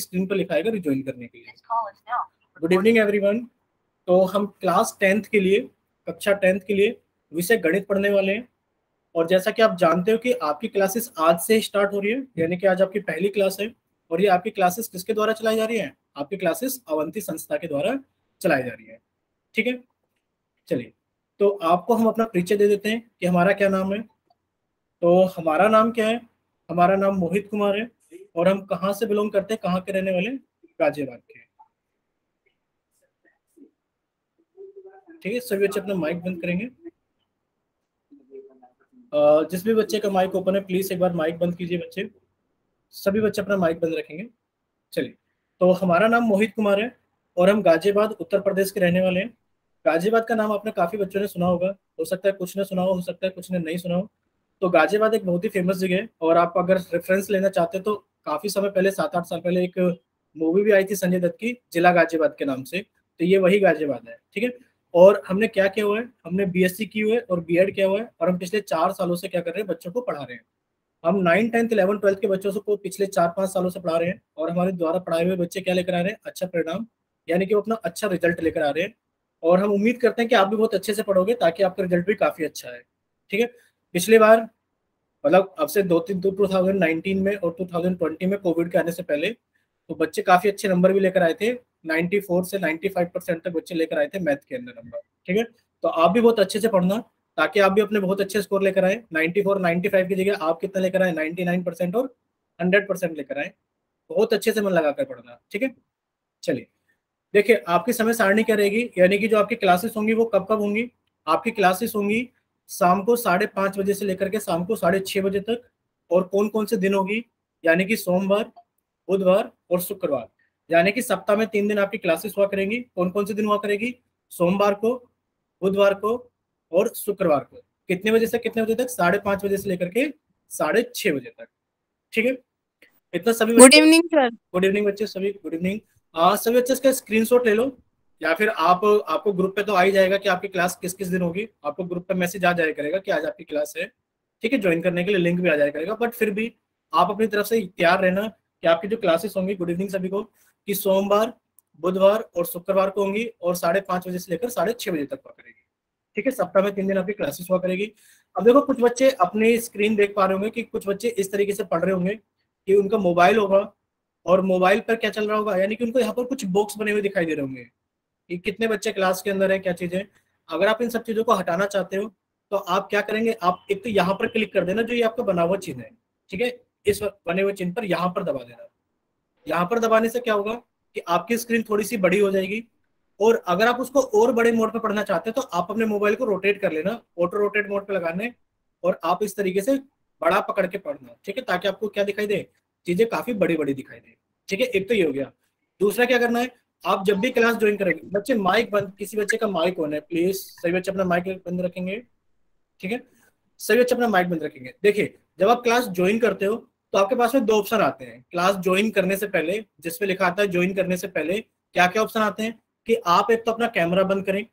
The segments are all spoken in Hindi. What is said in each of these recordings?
स्क्रीन पर लिखा आएगा रिज्वाइन करने के लिए। Good evening everyone. तो हम क्लास 10th के लिए, कक्षा 10th के लिए विषय गणित पढ़ने वाले हैं। और जैसा कि आप जानते हो कि आपकी क्लासेस आज से स्टार्ट हो रही है, यानी कि आज आपकी पहली क्लास है। और ये आपकी क्लासेस किसके द्वारा चलाई जा रही है? आपकी क्लासेस अवंती संस्था के द्वारा चलाई जा रही है। ठीक है, चलिए तो आपको हम अपना परिचय दे देते हैं कि हमारा क्या नाम है। तो हमारा नाम क्या है? हमारा नाम मोहित कुमार है और हम कहाँ से बिलोंग करते हैं, कहाँ के रहने वाले? गाजियाबाद के। ठीक है, सभी बच्चे अपना माइक बंद करेंगे। जिस भी बच्चे का माइक ओपन है प्लीज एक बार माइक बंद कीजिए बच्चे। सभी बच्चे अपना माइक बंद रखेंगे। चलिए, तो हमारा नाम मोहित कुमार है और हम गाजियाबाद उत्तर प्रदेश के रहने वाले हैं। गाजियाबाद का नाम आपने काफी बच्चों ने सुना होगा, हो सकता है कुछ ने सुना हो सकता है कुछ ने नहीं सुना हो। तो गाजियाबाद एक बहुत ही फेमस जगह है और आप अगर रेफरेंस लेना चाहते हो तो काफी समय पहले 7-8 साल पहले एक मूवी भी आई थी संजय दत्त की, जिला गाजियाबाद के नाम से। तो ये वही गाजियाबाद है। ठीक है, और हमने क्या किया हुआ है, हमने बीएससी की हुई है और बीएड किया हुआ है और हम पिछले 4 सालों से क्या कर रहे हैं, बच्चों को पढ़ा रहे हैं। हम 9, 10, 11, 12 के बच्चों को पिछले 4-5 सालों से पढ़ा रहे हैं और हमारे द्वारा पढ़ाए हुए बच्चे क्या लेकर आ रहे हैं? अच्छा परिणाम, यानी कि वो अपना अच्छा रिजल्ट लेकर आ रहे हैं। और हम उम्मीद करते हैं कि आप भी बहुत अच्छे से पढ़ोगे ताकि आपका रिजल्ट भी काफी अच्छा है। ठीक है, पिछली बार मतलब अब से 2019 में और 2020 में कोविड के आने से पहले तो बच्चे काफी अच्छे नंबर भी लेकर आए थे। 94 से 95% तक बच्चे लेकर आए थे मैथ के अंदर नंबर। ठीक है, तो आप भी बहुत अच्छे से पढ़ना ताकि आप भी अपने बहुत अच्छे स्कोर लेकर आए। 94, 95 की जगह आप कितना लेकर आए? 99% और 100% लेकर आए। बहुत अच्छे से मन लगाकर पढ़ना। ठीक है, चलिए देखिए आपकी समय सारणी क्या रहेगी, यानी कि जो आपकी क्लासेस होंगी वो कब कब होंगी। आपकी क्लासेस होंगी शाम को 5:30 बजे से लेकर के शाम को 6:30 बजे तक। और कौन कौन से दिन होगी? यानी कि सोमवार, बुधवार और शुक्रवार। यानी कि सप्ताह में 3 दिन आपकी क्लासेस हुआ करेंगी। कौन कौन से दिन हुआ करेगी? सोमवार को, बुधवार को और शुक्रवार को। कितने बजे से कितने बजे तक? 5:30 बजे से लेकर के 6:30 बजे तक। ठीक है, इतना सभी good evening sir. Good evening बच्चे, सभी गुड इवनिंग। सभी बच्चे इसका स्क्रीनशॉट ले लो या फिर आपको ग्रुप पे तो आ ही जाएगा कि आपकी क्लास किस किस दिन होगी। आपको ग्रुप पे मैसेज आ जाया करेगा कि आज आपकी क्लास है। ठीक है, ज्वाइन करने के लिए लिंक भी आ जाया करेगा। बट फिर भी आप अपनी तरफ से तैयार रहना कि आपकी जो क्लासेस होंगी, गुड इवनिंग सभी को, कि सोमवार, बुधवार और शुक्रवार को होंगी और 5:30 बजे से लेकर 6:30 बजे तक हुआ करेगी। ठीक है, सप्ताह में 3 दिन आपकी क्लासेस हुआ करेगी। अब देखो कुछ बच्चे अपनी स्क्रीन देख पा रहे होंगे कि कुछ बच्चे इस तरीके से पढ़ रहे होंगे कि उनका मोबाइल होगा और मोबाइल पर क्या चल रहा होगा, यानी कि उनको यहाँ पर कुछ बॉक्स बने हुए दिखाई दे रहे होंगे कि कितने बच्चे क्लास के अंदर है, क्या चीजें। अगर आप इन सब चीजों को हटाना चाहते हो तो आप क्या करेंगे, आप एक तो यहाँ पर क्लिक कर देना जो ये आपका बना हुआ चिन्ह है। ठीक है, इस बने हुए चिन्ह पर यहाँ पर दबा देना। यहाँ पर दबाने से क्या होगा कि आपकी स्क्रीन थोड़ी सी बड़ी हो जाएगी। और अगर आप उसको और बड़े मोड पे पढ़ना चाहते हैं तो आप अपने मोबाइल को रोटेट कर लेना, ऑटो रोटेट मोड पे लगाने, और आप इस तरीके से बड़ा पकड़ के पढ़ना। ठीक है, ताकि आपको क्या दिखाई दे, चीजें काफी बड़ी बड़ी दिखाई दे। ठीक है, एक तो ये हो गया। दूसरा क्या करना है, आप जब भी क्लास ज्वाइन करेंगे बच्चे माइक बंद, किसी बच्चे का माइक ऑन है प्लीज, सभी बच्चे अपना माइक बंद रखेंगे। ठीक है, सभी बच्चे अपना माइक बंद रखेंगे। देखिए जब आप क्लास ज्वाइन करते हो तो आपके पास में 2 ऑप्शन आते हैं क्लास ज्वाइन करने से पहले, जिसपे लिखा आता है ज्वाइन करने से पहले क्या क्या ऑप्शन आते हैं कि आप एक तो अपना कैमरा बंद करें।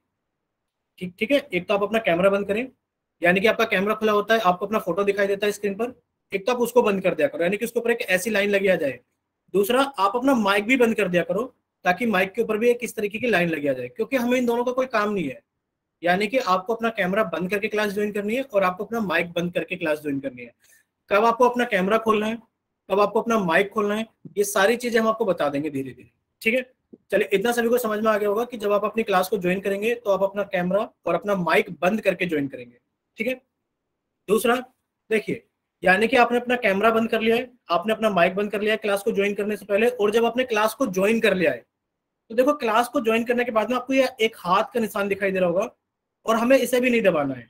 ठीक ठीक है, एक तो आप अपना कैमरा बंद करें, यानी कि आपका कैमरा खुला होता है, आपको अपना फोटो दिखाई देता है स्क्रीन पर। एक तो आप उसको बंद कर दिया करो, यानी कि उसके ऊपर एक ऐसी लाइन लगी आ जाए। दूसरा, आप अपना माइक भी बंद कर दिया करो ताकि माइक के ऊपर भी एक इस तरीके की लाइन लगी आ जाए, क्योंकि हमें इन दोनों का कोई काम नहीं है। यानी कि आपको अपना कैमरा बंद करके क्लास ज्वाइन करनी है और आपको अपना माइक बंद करके क्लास ज्वाइन करनी है। कब आपको अपना कैमरा खोलना है, कब आपको अपना माइक खोलना है, ये सारी चीजें हम आपको बता देंगे धीरे धीरे। ठीक है, चलिए इतना सभी को समझ में आ गया होगा कि जब आप अपनी क्लास को ज्वाइन करेंगे तो आप अपना कैमरा और अपना माइक बंद करके ज्वाइन करेंगे। ठीक है, दूसरा देखिए, यानी कि आपने अपना कैमरा बंद कर लिया है, आपने अपना माइक बंद कर लिया है क्लास को ज्वाइन करने से पहले, और जब आपने क्लास को ज्वाइन कर लिया है तो देखो क्लास को ज्वाइन करने के बाद में आपको ये एक हाथ का निशान दिखाई दे रहा होगा, और हमें इसे भी नहीं दबाना है,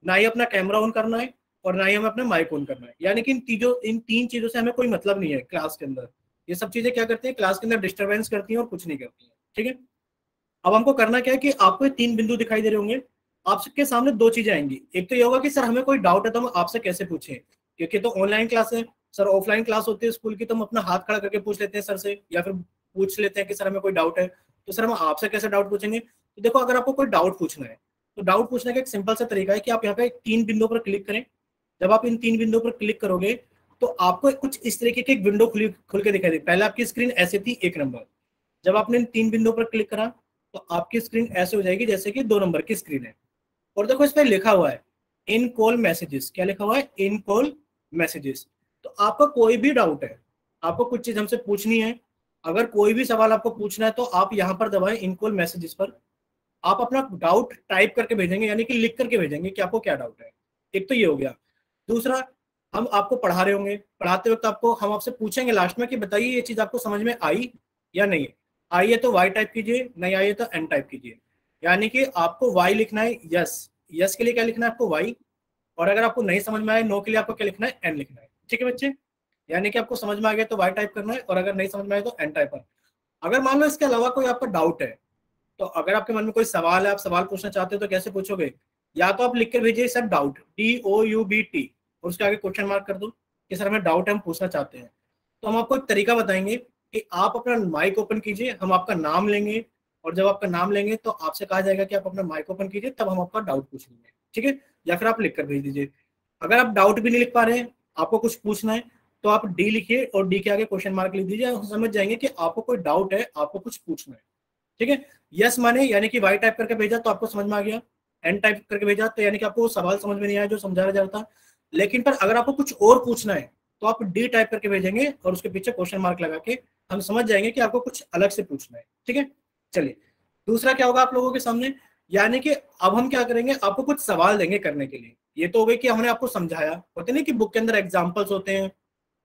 ना ही अपना कैमरा ऑन करना है और ना ही हमें अपना माइक ऑन करना है। यानी कि इन 3 चीजों से हमें कोई मतलब नहीं है क्लास के अंदर। ये सब चीजें क्या करती है, क्लास के अंदर डिस्टर्बेंस करती है और कुछ नहीं करती है। ठीक है, अब हमको करना क्या है कि आपको 3 बिंदु दिखाई दे रहे होंगे, आपके सामने 2 चीजें आएंगी। एक तो ये होगा कि सर हमें कोई डाउट है तो हम आपसे कैसे पूछें, क्योंकि तो ऑनलाइन क्लास है। सर ऑफलाइन क्लास होती है स्कूल की तो हम अपना हाथ खड़ा करके पूछ लेते हैं सर से, या फिर पूछ लेते हैं कि सर हमें कोई डाउट है। तो सर हम आपसे कैसे डाउट पूछेंगे? तो देखो अगर आपको कोई डाउट पूछना है तो डाउट पूछने का एक सिंपल सा तरीका है कि आप यहाँ पे 3 बिंदुओं पर क्लिक करें। जब आप इन 3 बिंदुओं पर क्लिक करोगे तो आपको कुछ इस तरीके की एक विंडो खुल के दिखाई दी। पहले आपकी स्क्रीन ऐसे थी 1 नंबर, जब आपने इन 3 बिंदुओं पर क्लिक करा तो आपकी स्क्रीन ऐसे हो जाएगी जैसे कि 2 नंबर की स्क्रीन है। और देखो इस पर लिखा हुआ है इन कॉल मैसेजेस। क्या लिखा हुआ है? इन कॉल मैसेजेस। तो आपका कोई भी डाउट है, आपको कुछ चीज हमसे पूछनी है, अगर कोई भी सवाल आपको पूछना है तो आप यहाँ पर दबाएं इन कॉल मैसेजेस पर। आप अपना डाउट टाइप करके भेजेंगे, यानी कि लिख करके भेजेंगे कि आपको क्या डाउट है। एक तो ये हो गया। दूसरा, हम आपको पढ़ा रहे होंगे, पढ़ाते वक्त आपको हम आपसे पूछेंगे लास्ट में कि बताइए ये चीज आपको समझ में आई या नहीं। आई है तो वाई टाइप कीजिए, नहीं आई है तो एन टाइप कीजिए। यानी कि आपको वाई लिखना है, यस। यस के लिए क्या लिखना है आपको? वाई। और अगर आपको नहीं समझ में आए नो के लिए आपको क्या लिखना है? एन लिखना है। ठीक है बच्चे? यानी कि आपको समझ में आ गया तो वाई टाइप करना है, और अगर नहीं समझ में आए तो एन टाइप करना है। अगर मान लो इसके अलावा कोई आपका डाउट है, तो अगर आपके मन में कोई सवाल है, आप सवाल पूछना चाहते हो तो कैसे पूछोगे? या तो आप लिख कर भेजिए सर डाउट, DOUBT, और उसके आगे क्वेश्चन मार्क कर दो कि सर हमें डाउट है, हम पूछना चाहते हैं। तो हम आपको एक तरीका बताएंगे कि आप अपना माइक ओपन कीजिए, हम आपका नाम लेंगे, और जब आपका नाम लेंगे तो आपसे कहा जाएगा कि आप अपना माइक ओपन कीजिए, तब हम आपका डाउट पूछ लेंगे। ठीक है? या फिर आप लिख कर भेज दीजिए। अगर आप डाउट भी नहीं लिख पा रहे हैं, आपको कुछ पूछना है, तो आप डी लिखिए और डी के आगे क्वेश्चन मार्क लिख दीजिए। हम समझ जाएंगे कि आपको कोई डाउट है, आपको कुछ पूछना है। ठीक है? यस माने यानी कि वाई टाइप करके भेजा तो आपको समझ में आ गया, एन टाइप करके भेजा तो यानी कि आपको सवाल समझ में नहीं आया जो समझाया जा रहा था। लेकिन पर अगर आपको कुछ और पूछना है तो आप डी टाइप करके भेजेंगे और उसके पीछे क्वेश्चन मार्क लगा के हम समझ जाएंगे कि आपको कुछ अलग से पूछना है। ठीक है? चलिए, दूसरा क्या होगा आप लोगों के सामने, यानी कि अब हम क्या करेंगे, आपको कुछ सवाल देंगे करने के लिए। ये तो हो गई कि हमने आपको समझाया, होते नहीं कि बुक के अंदर एग्जाम्पल्स होते हैं,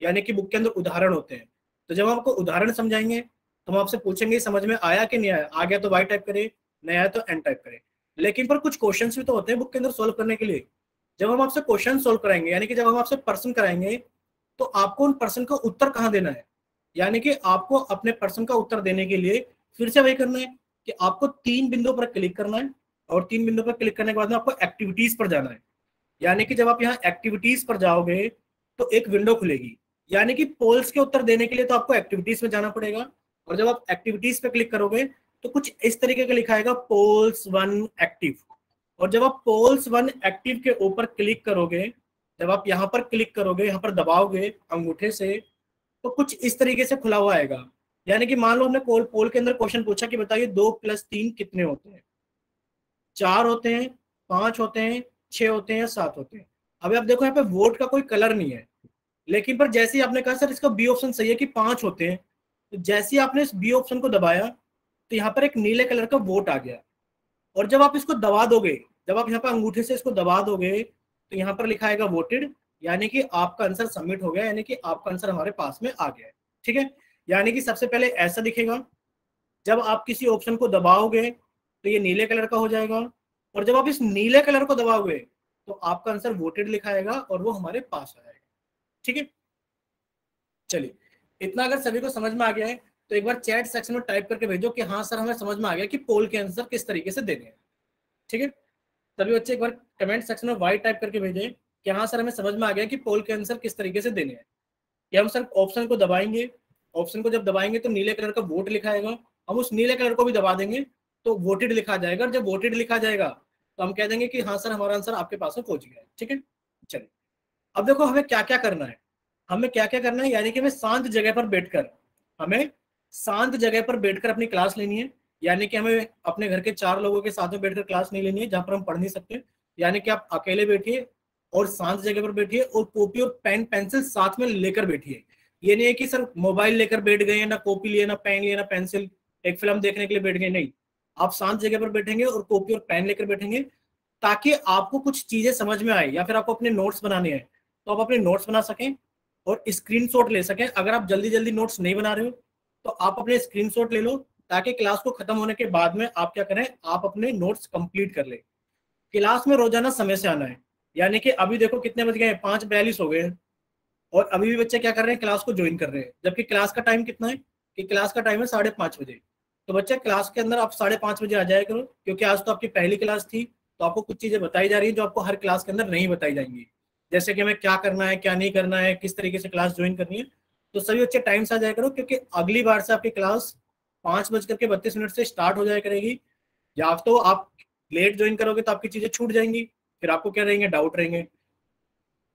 यानी कि बुक के अंदर उदाहरण होते हैं। तो जब हम आपको उदाहरण समझाएंगे तो हम आपसे पूछेंगे समझ में आया कि नहीं आया। आ गया तो वाई टाइप करे, नहीं आया तो एन टाइप करे। लेकिन पर कुछ क्वेश्चन भी तो होते हैं बुक के अंदर सोल्व करने के लिए। जब हम आपसे क्वेश्चन सोल्व कराएंगे, यानी कि जब हम आपसे प्रश्न कराएंगे, तो आपको उन प्रश्न का उत्तर कहाँ देना है। यानी कि आपको अपने प्रश्न का उत्तर देने के लिए फिर से वही करना है कि आपको 3 बिंदुओं पर क्लिक करना है, और 3 बिंदुओं पर क्लिक करने के बाद में आपको एक्टिविटीज पर जाना है। यानी कि जब आप यहाँ एक्टिविटीज पर जाओगे तो एक विंडो खुलेगी, यानी कि पोल्स के उत्तर देने के लिए तो आपको एक्टिविटीज में जाना पड़ेगा। और जब आप एक्टिविटीज पे क्लिक करोगे तो कुछ इस तरीके का लिखा आएगा पोल्स 1 एक्टिव। और जब आप पोल्स 1 एक्टिव के ऊपर क्लिक करोगे, जब आप यहाँ पर क्लिक करोगे, यहाँ पर दबाओगे अंगूठे से, तो कुछ इस तरीके से खुला हुआ आएगा। यानी कि मान लो हमने पोल के अंदर क्वेश्चन पूछा कि बताइए 2 + 3 कितने होते हैं? 4 होते हैं, 5 होते हैं, 6 होते हैं या 7 होते हैं। अभी आप देखो यहाँ पे वोट का कोई कलर नहीं है, लेकिन पर जैसे ही आपने कहा सर इसका बी ऑप्शन सही है कि 5 होते हैं, तो जैसे ही आपने इस बी ऑप्शन को दबाया तो यहाँ पर एक नीले कलर का वोट आ गया। और जब आप इसको दबा दोगे, जब आप यहाँ पर अंगूठे से इसको दबा दोगे, तो यहाँ पर लिखा आएगा वोटेड, यानी कि आपका आंसर सबमिट हो गया, यानी कि आपका आंसर हमारे पास में आ गया है। ठीक है? यानी कि सबसे पहले ऐसा दिखेगा, जब आप किसी ऑप्शन को दबाओगे तो ये नीले कलर का हो जाएगा, और जब आप इस नीले कलर को दबाओगे तो आपका आंसर वोटेड लिखाएगा और वो हमारे पास आ जाएगा। ठीक है? चलिए, इतना अगर सभी को समझ में आ गया है तो एक बार चैट सेक्शन में टाइप करके भेजो कि हाँ सर हमें समझ में आ गया कि पोल के आंसर किस तरीके से देने हैं। ठीक है? सभी बच्चे एक बार कमेंट सेक्शन में वाई टाइप करके भेजें कि हाँ सर हमें समझ में आ गया कि पोल के आंसर किस तरीके से देने हैं। कि हम सर ऑप्शन को दबाएंगे, ऑप्शन को जब दबाएंगे तो नीले कलर का वोट लिखा आएगा, हम उस नीले कलर को भी दबा देंगे तो वोटेड लिखा जाएगा। और जब वोटेड लिखा जाएगा तो हम कह देंगे कि हाँ सर हमारा आंसर आपके पास में पहुंच गया है। ठीक है? चलिए, अब देखो हमें क्या क्या करना है। हमें क्या क्या करना है, यानी कि हमें शांत जगह पर बैठकर, हमें शांत जगह पर बैठकर अपनी क्लास लेनी है। यानी कि हमें अपने घर के 4 लोगों के साथ में बैठकर क्लास नहीं लेनी है जहां पर हम पढ़ नहीं सकते। यानी कि आप अकेले बैठिए और शांत जगह पर बैठिए, और कॉपी और पेन पेंसिल साथ में लेकर बैठिए। ये नहीं है कि सर मोबाइल लेकर बैठ गए, ना कॉपी लिए, ना पेन लिए, ना पेंसिल, एक फिल्म देखने के लिए बैठ गए। नहीं, आप शांत जगह पर बैठेंगे और कॉपी और पेन लेकर बैठेंगे, ताकि आपको कुछ चीजें समझ में आए, या फिर आपको अपने नोट्स बनाने हैं तो आप अपने नोट्स बना सकें और स्क्रीनशॉट ले सकें। अगर आप जल्दी जल्दी नोट्स नहीं बना रहे हो तो आप अपने स्क्रीनशॉट ले लो, ताकि क्लास को खत्म होने के बाद में आप क्या करें, आप अपने नोट्स कंप्लीट कर ले। क्लास में रोजाना समय से आना है। यानी कि अभी देखो कितने बज गए हैं, 5:42 हो गए हैं, और अभी भी बच्चे क्या कर रहे हैं, क्लास को ज्वाइन कर रहे हैं, जबकि क्लास का टाइम कितना है, कि क्लास का टाइम है 5:30 बजे। तो बच्चे क्लास के अंदर आप 5:30 बजे आ जाया करो, क्योंकि आज तो आपकी पहली क्लास थी, तो आपको कुछ चीजें बताई जा रही है जो आपको हर क्लास के अंदर नहीं बताई जाएंगी, जैसे कि हमें क्या करना है, क्या नहीं करना है, किस तरीके से क्लास ज्वाइन करनी है। तो सभी बच्चे टाइम से आ जाया करो, क्योंकि अगली बार से आपकी क्लास 5:32 से स्टार्ट हो जाया करेगी। या तो आप लेट ज्वाइन करोगे तो आपकी चीजें छूट जाएंगी, फिर आपको क्या रहेंगे, डाउट रहेंगे।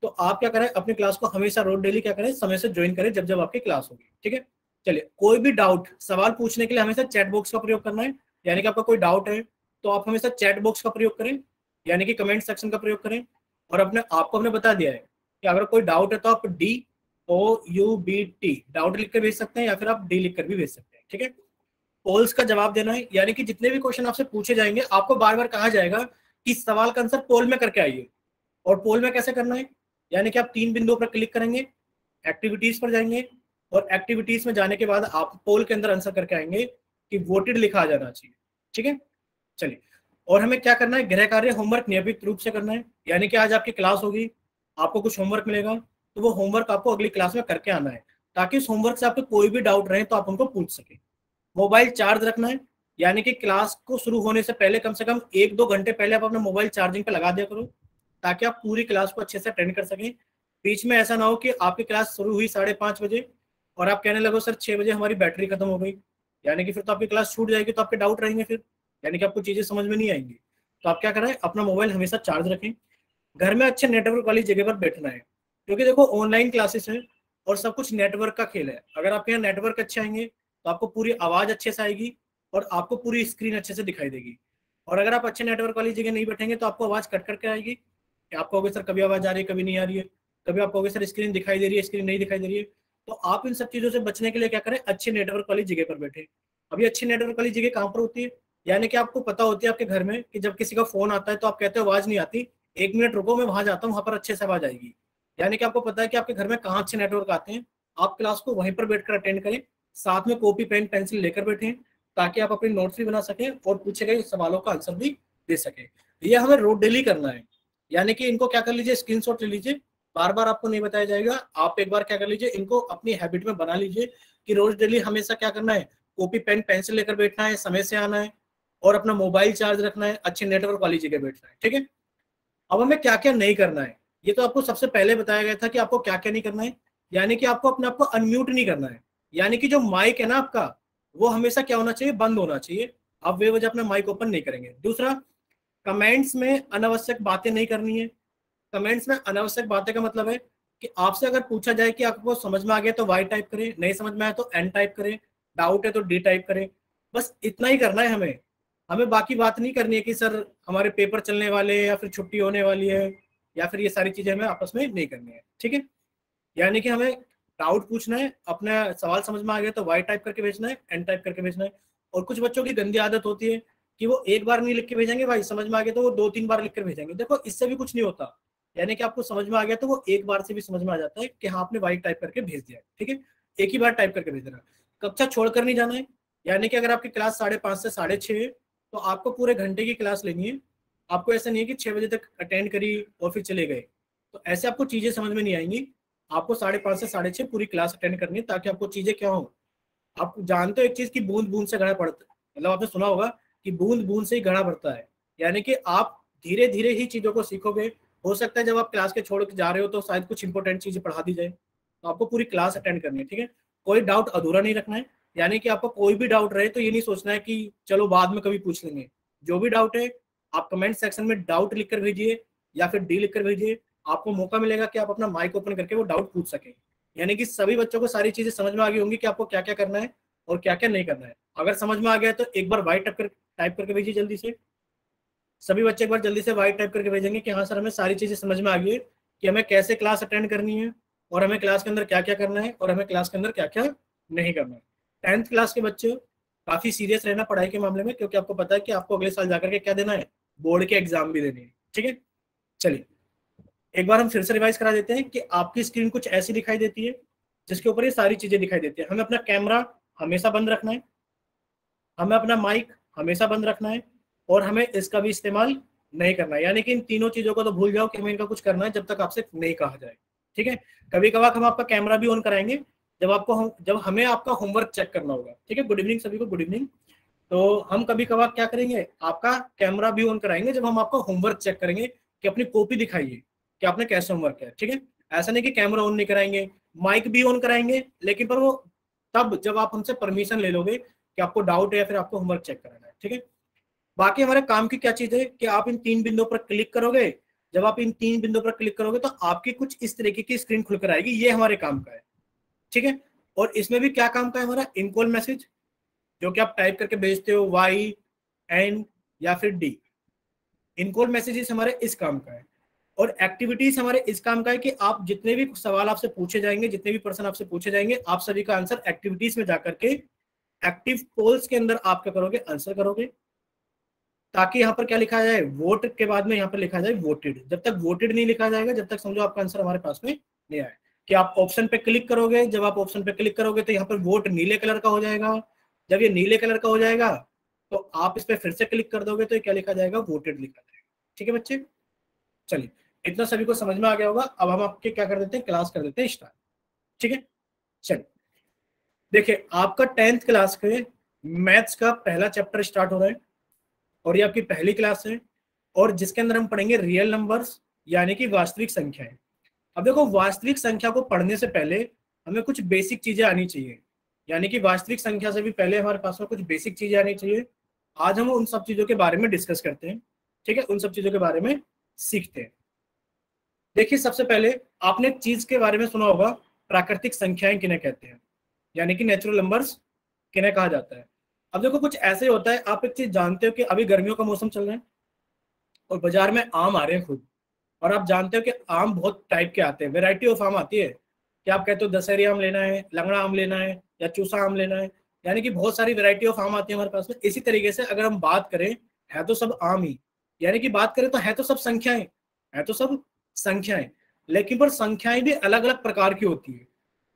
तो आप क्या करें, अपनी क्लास को हमेशा रोज डेली क्या करें, समय से ज्वाइन करें जब जब आपकी क्लास होगी। ठीक है, चलिए कोई भी डाउट सवाल पूछने के लिए हमेशा चैट बॉक्स का प्रयोग करना है। यानी कि आपका कोई डाउट है तो आप हमेशा चैट बॉक्स का प्रयोग करें, यानी कि कमेंट सेक्शन का प्रयोग करें। और अपने आपको हमने बता दिया है कि अगर कोई डाउट है तो आप DOUBT डाउट लिख कर भेज सकते हैं, या फिर आप डी लिख कर भी भेज सकते हैं। ठीक है, पोल्स का जवाब देना है, यानी कि जितने भी क्वेश्चन आपसे पूछे जाएंगे आपको बार बार कहा जाएगा कि सवाल का आंसर पोल में करके आइए। और पोल में कैसे करना है, यानी कि आप 3 बिंदुओं पर क्लिक करेंगे, एक्टिविटीज पर जाएंगे, और एक्टिविटीज में जाने के बाद आप पोल के अंदर आंसर करके आएंगे कि वोटेड लिखा आ जाना चाहिए। ठीक है, चलिए, और हमें क्या करना है, गृह कार्य होमवर्क नियमित रूप से करना है। यानी कि आज आपकी क्लास होगी, आपको कुछ होमवर्क मिलेगा, तो वो होमवर्क आपको अगली क्लास में करके आना है, ताकि उस होमवर्क से आपको कोई भी डाउट रहे तो आप उनको पूछ सके। मोबाइल चार्ज रखना है, यानी कि क्लास को शुरू होने से पहले कम से कम 1-2 घंटे पहले आप अपना मोबाइल चार्जिंग पे लगा दिया करो, ताकि आप पूरी क्लास को अच्छे से अटेंड कर सकें। बीच में ऐसा ना हो कि आपकी क्लास शुरू हुई 5:30 बजे और आप कहने लगो सर 6 बजे हमारी बैटरी खत्म हो गई, यानी कि फिर तो आपकी क्लास छूट जाएगी, तो आपके डाउट रहेंगे फिर, यानी कि आपको चीजें समझ में नहीं आएंगी। तो आप क्या करें, अपना मोबाइल हमेशा चार्ज रखें। घर में अच्छे नेटवर्क वाली जगह पर बैठना है, क्योंकि देखो ऑनलाइन क्लासेस है और सब कुछ नेटवर्क का खेल है। अगर आपके यहाँ नेटवर्क अच्छे आएंगे तो आपको पूरी आवाज अच्छे से आएगी और आपको पूरी स्क्रीन अच्छे से दिखाई देगी। और अगर आप अच्छे नेटवर्क वाली जगह नहीं बैठेंगे तो आपको आवाज कट करके आएगी, कि आपको कहोगे सर कभी आवाज आ रही है कभी नहीं आ रही है, कभी आप कहोगे सर स्क्रीन दिखाई दे रही है स्क्रीन नहीं दिखाई दे रही है। तो आप इन सब चीजों से बचने के लिए क्या करें, अच्छे नेटवर्क वाली जगह पर बैठे। अभी अच्छी नेटवर्क वाली जगह कहाँ पर होती है, यानी कि आपको पता होती है आपके घर में कि जब किसी का फोन आता है तो आप कहते हो आवाज नहीं आती, 1 मिनट रुको मैं वहां जाता हूँ, वहां पर अच्छे से आवाज आएगी। यानी कि आपको पता है कि आपके घर में कहाँ अच्छे नेटवर्क आते हैं, आप क्लास को वहीं पर बैठकर अटेंड करें, साथ में कॉपी पेन पेंसिल लेकर बैठे, ताकि आप अपने नोट्स भी बना सकें और पूछे गए सवालों का आंसर भी दे सकें। ये हमें रोज डेली करना है, यानी कि इनको क्या कर लीजिए, स्क्रीनशॉट ले लीजिए। बार बार आपको नहीं बताया जाएगा, आप एक बार क्या कर लीजिए, इनको अपनी हैबिट में बना लीजिए कि रोज डेली हमेशा क्या करना है, कॉपी पेन पेंसिल लेकर बैठना है, समय से आना है, और अपना मोबाइल चार्ज रखना है, अच्छे नेटवर्क वाली जगह बैठना है। ठीक है, अब हमें क्या क्या नहीं करना है, ये तो आपको सबसे पहले बताया गया था कि आपको क्या क्या नहीं करना है। यानी कि आपको अपने आप को अनम्यूट नहीं करना है, यानी कि जो माइक है ना आपका, वो हमेशा क्या होना चाहिए, बंद होना चाहिए। आप बेवजह अपना माइक ओपन नहीं करेंगे। दूसरा, कमेंट्स में अनावश्यक बातें नहीं करनी है। कमेंट्स में अनावश्यक बातें का मतलब है कि आपसे अगर पूछा जाए कि आपको समझ में आ गया तो वाई टाइप करें, नहीं समझ में आया तो एन टाइप करें, डाउट है तो डी टाइप करें, बस इतना ही करना है हमें। हमें बाकी बात नहीं करनी है कि सर हमारे पेपर चलने वाले हैं या फिर छुट्टी होने वाली है, या फिर ये सारी चीजें हमें आपस में नहीं करनी है। ठीक है, यानी कि हमें डाउट पूछना है, अपना सवाल समझ में आ गया तो वाई टाइप करके भेजना है, एन टाइप करके भेजना है। और कुछ बच्चों की गंदी आदत होती है कि वो एक बार नहीं लिख के भेजेंगे, भाई समझ में आ गया तो वो 2-3 बार लिख कर भेजेंगे। देखो इससे भी कुछ नहीं होता, यानी कि आपको समझ में आ गया तो वो एक बार से भी समझ में आ जाता है कि हाँ आपने वाई टाइप करके भेज दिया है। ठीक है, एक ही बार टाइप करके भेज देना। कक्षा छोड़कर नहीं जाना है, यानी कि अगर आपकी क्लास 5:30 से 6:30 है तो आपको पूरे घंटे की क्लास लेनी है। आपको ऐसा नहीं है कि 6 बजे तक अटेंड करी और फिर चले गए, तो ऐसे आपको चीजें समझ में नहीं आएंगी। आपको 5:30 से 6:30 पूरी क्लास अटेंड करनी है, ताकि आपको चीजें क्या हो। आप जानते हो एक चीज की, बूंद बूंद से घड़ा पड़ता है, मतलब आपने सुना होगा कि बूंद बूंद से ही घड़ा भरता है। यानी कि आप धीरे धीरे ही चीजों को सीखोगे। हो सकता है जब आप क्लास के छोड़ के जा रहे हो तो शायद कुछ इंपॉर्टेंट चीजें पढ़ा दी जाए, तो आपको पूरी क्लास अटेंड करनी है। ठीक है, कोई डाउट अधूरा नहीं रखना है, यानी कि आपको कोई भी डाउट रहे तो ये नहीं सोचना है कि चलो बाद में कभी पूछ लेंगे। जो भी डाउट है आप कमेंट सेक्शन में डाउट लिखकर भेजिए या फिर डी लिखकर भेजिए। आपको मौका मिलेगा कि आप अपना माइक ओपन करके वो डाउट पूछ सकें। यानी कि सभी बच्चों को सारी चीजें समझ में आ गई होंगी कि आपको क्या क्या करना है और क्या क्या नहीं करना है। अगर समझ में आ गया तो एक बार वाइट टाइप करके भेजिए जल्दी से। सभी बच्चे एक बार जल्दी से वाइट टाइप करके भेजेंगे कि हाँ सर हमें सारी चीजें समझ में आ गई है कि हमें कैसे क्लास अटेंड करनी है, और हमें क्लास के अंदर क्या क्या करना है, और हमें क्लास के अंदर क्या क्या नहीं करना है। 10th क्लास के बच्चे काफी सीरियस रहना पढ़ाई के मामले में, क्योंकि आपको पता है कि आपको अगले साल जाकर के क्या देना है, बोर्ड के एग्जाम भी देने हैं। ठीक है, चलिए एक बार हम फिर से रिवाइज करा देते हैं कि आपकी स्क्रीन कुछ ऐसी दिखाई देती है जिसके ऊपर ये सारी चीजें दिखाई देती है। हमें अपना कैमरा हमेशा बंद रखना है, हमें अपना माइक हमेशा बंद रखना है, और हमें इसका भी इस्तेमाल नहीं करना है। यानी कि इन तीनों चीजों को तो भूल जाओ कि हमें इनका कुछ करना है जब तक आपसे नहीं कहा जाए। ठीक है, कभी कभार हम आपका कैमरा भी ऑन कराएंगे जब हमें आपका होमवर्क चेक करना होगा। ठीक है, गुड इवनिंग सभी को, गुड इवनिंग। तो हम कभी कभार क्या करेंगे, आपका कैमरा भी ऑन कराएंगे जब हम आपका होमवर्क चेक करेंगे कि अपनी कॉपी दिखाइए कि आपने कैसे होमवर्क किया। ठीक है, ऐसा नहीं कि कैमरा ऑन नहीं कराएंगे, माइक भी ऑन कराएंगे, लेकिन पर वो तब जब आप हमसे परमिशन ले लोगे कि आपको डाउट है या फिर आपको होमवर्क चेक कराना है। ठीक है, बाकी हमारे काम की क्या चीज है कि आप इन 3 बिंदुओं पर क्लिक करोगे जब आप इन 3 बिंदुओं पर क्लिक करोगे तो आपकी कुछ इस तरीके की स्क्रीन खुलकर आएगी। ये हमारे काम का है, ठीक है। और इसमें भी क्या काम का है हमारा, इनकॉल मैसेज, जो कि आप टाइप करके भेजते हो वाई एन या फिर डी। इनकॉल मैसेजेस हमारे इस काम का है। और एक्टिविटीज हमारे इस काम का है कि आप जितने भी सवाल आपसे पूछे जाएंगे, जितने भी प्रश्न आपसे पूछे जाएंगे, आप सभी का आंसर एक्टिविटीज में जाकर के एक्टिव पोल्स के अंदर आप क्या करोगे, आंसर करोगे। ताकि यहाँ पर क्या लिखा जाए, वोट के बाद में यहाँ पर लिखा जाए वोटेड। जब तक वोटेड नहीं लिखा जाएगा, जब तक समझो आपका आंसर हमारे पास में नहीं आया। कि आप ऑप्शन पे क्लिक करोगे, जब आप ऑप्शन पे क्लिक करोगे तो यहाँ पर वोट नीले कलर का हो जाएगा। जब ये नीले कलर का हो जाएगा तो आप इस पे फिर से क्लिक कर दोगे तो क्या लिखा जाएगा, वोटेड लिखा जाएगा। ठीक है बच्चे, चलिए इतना सभी को समझ में आ गया होगा। अब हम आपके क्या कर देते हैं, क्लास कर देते हैं स्टार्ट। ठीक है, चलिए देखिए आपका 10th क्लास के मैथ्स का पहला चैप्टर स्टार्ट हो रहा है और ये आपकी पहली क्लास है और जिसके अंदर हम पढ़ेंगे रियल नंबर्स यानी कि वास्तविक संख्याएं। अब देखो वास्तविक संख्या को पढ़ने से पहले हमें कुछ बेसिक चीजें आनी चाहिए, यानी कि वास्तविक संख्या से भी पहले हमारे पास में कुछ बेसिक चीजें आनी चाहिए। आज हम उन सब चीजों के बारे में डिस्कस करते हैं, ठीक है, उन सब चीजों के बारे में सीखते हैं। देखिए सबसे पहले आपने एक चीज के बारे में सुना होगा, प्राकृतिक संख्याएं किन्हें कहते हैं, यानी कि नेचुरल नंबर्स किन्हें कहा जाता है। अब देखो कुछ ऐसे होता है, आप एक चीज जानते हो कि अभी गर्मियों का मौसम चल रहा है और बाजार में आम आ रहे हैं खुद, और आप जानते हो कि आम बहुत टाइप के आते हैं, वेराइटी ऑफ आम आती है कि आप कहते हो दशहरी आम लेना है, लंगड़ा आम लेना है या चूसा आम लेना है, यानी कि बहुत सारी वेराइटी ऑफ आम आती है हमारे पास में। इसी तरीके से अगर हम बात करें, है तो सब आम ही, यानी कि बात करें तो है तो सब संख्याएं, है तो सब संख्याएं, लेकिन पर संख्याएं भी अलग अलग प्रकार की होती है।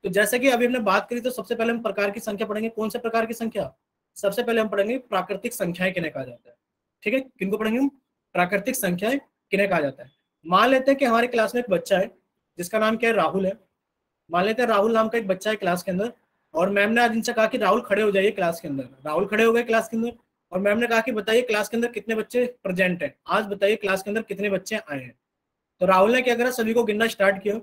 तो जैसे कि अभी हमने बात करी तो सबसे पहले हम प्रकार की संख्या पढ़ेंगे। कौन से प्रकार की संख्या, सबसे पहले हम पढ़ेंगे प्राकृतिक संख्याएं किन्हें कहा जाता है। ठीक है, किनको पढ़ेंगे हम, प्राकृतिक संख्याएं किन्हें कहा जाता है। मान लेते हैं कि हमारे क्लास में एक बच्चा है जिसका नाम क्या है, राहुल है। मान लेते हैं राहुल नाम का एक बच्चा है क्लास के अंदर, और मैम ने आज इनसे कहा कि राहुल खड़े हो जाइए क्लास के अंदर। राहुल खड़े हो गए क्लास के अंदर, और मैम ने कहा कि बताइए क्लास के अंदर कितने बच्चे प्रेजेंट हैं, आज बताइए क्लास के अंदर कितने बच्चे आए हैं। तो राहुल ने क्या करा, सभी को गिनना स्टार्ट किया,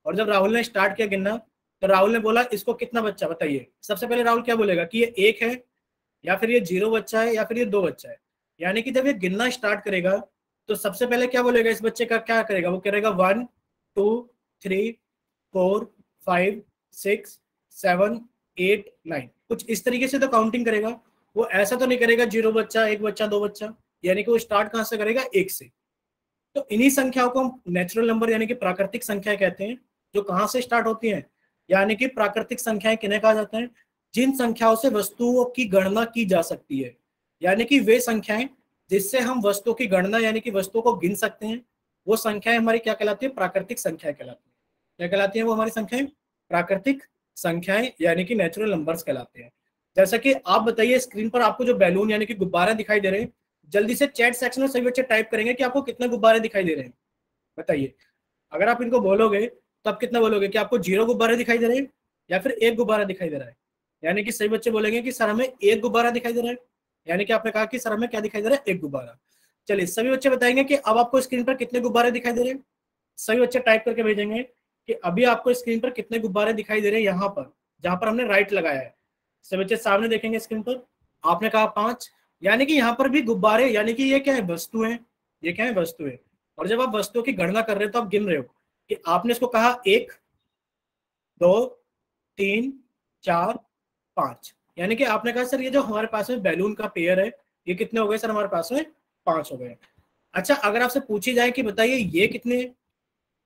और जब राहुल ने स्टार्ट किया गिनना तो राहुल ने बोला इसको कितना बच्चा बताइए। सबसे पहले राहुल क्या बोलेगा कि ये 1 है, या फिर ये 0 बच्चा है, या फिर ये 2 बच्चा है। यानी कि जब ये गिनना स्टार्ट करेगा तो सबसे पहले क्या बोलेगा, इस बच्चे का क्या करेगा, वो करेगा 1 2 3 4 5 6 7 8 9, कुछ इस तरीके से तो काउंटिंग करेगा। वो ऐसा तो नहीं करेगा 0 बच्चा 1 बच्चा 2 बच्चा, यानी कि वो स्टार्ट कहां से करेगा, 1 से। तो इन्हीं संख्याओं को हम नेचुरल नंबर यानी कि प्राकृतिक संख्या कहते हैं, जो कहां से स्टार्ट होती हैं। यानी कि प्राकृतिक संख्याएं किन्हें कहा जाता है, जिन संख्याओं से वस्तुओं की गणना की जा सकती है, यानी कि वे संख्याएं जिससे हम वस्तुओं की गणना यानी कि वस्तुओं को गिन सकते हैं, वो संख्याएं हमारी क्या कहलाती है, प्राकृतिक संख्याएं कहलाती है। क्या कहलाती है वो हमारी संख्याएं, प्राकृतिक संख्याएं यानी कि नेचुरल नंबर्स कहलाते हैं। जैसा कि आप बताइए स्क्रीन पर आपको जो बैलून यानी कि गुब्बारे दिखाई दे रहे हैं, जल्दी से चैट सेक्शन में सभी बच्चे टाइप करेंगे कि आपको कितने गुब्बारे दिखाई दे रहे हैं, बताइए। अगर आप इनको बोलोगे तो आप कितना बोलोगे, कि आपको 0 गुब्बारे दिखाई दे रहे हैं या फिर 1 गुब्बारा दिखाई दे रहा है। यानी कि सही बच्चे बोलेंगे कि सर हमें 1 गुब्बारा दिखाई दे रहा है, यानी कि आपने कहा कि सर हमें क्या दिखाई दे रहा है, 1 गुब्बारा। चलिए सभी बच्चे बताएंगे कि अब आपको स्क्रीन पर कितने गुब्बारे दिखाई दे रहे हैं। सभी बच्चे टाइप करके भेजेंगे कि अभी आपको स्क्रीन पर कितने गुब्बारे दिखाई दे रहे हैं, यहाँ पर जहां पर हमने राइट लगाया है। सभी बच्चे सामने देखेंगे स्क्रीन पर, आपने कहा 5, यानी कि यहाँ पर भी गुब्बारे, यानी कि ये क्या है, वस्तु है, ये क्या है, वस्तु है। और जब आप वस्तुओं की गणना कर रहे हो तो आप गिन रहे हो कि आपने इसको कहा 1 2 3 4 5, यानी कि आपने कहा सर ये जो हमारे पास में बैलून का पेयर है ये कितने हो गए, सर हमारे पास में 5 हो गए। अच्छा अगर आपसे पूछी जाए कि बताइए ये कितने हैं,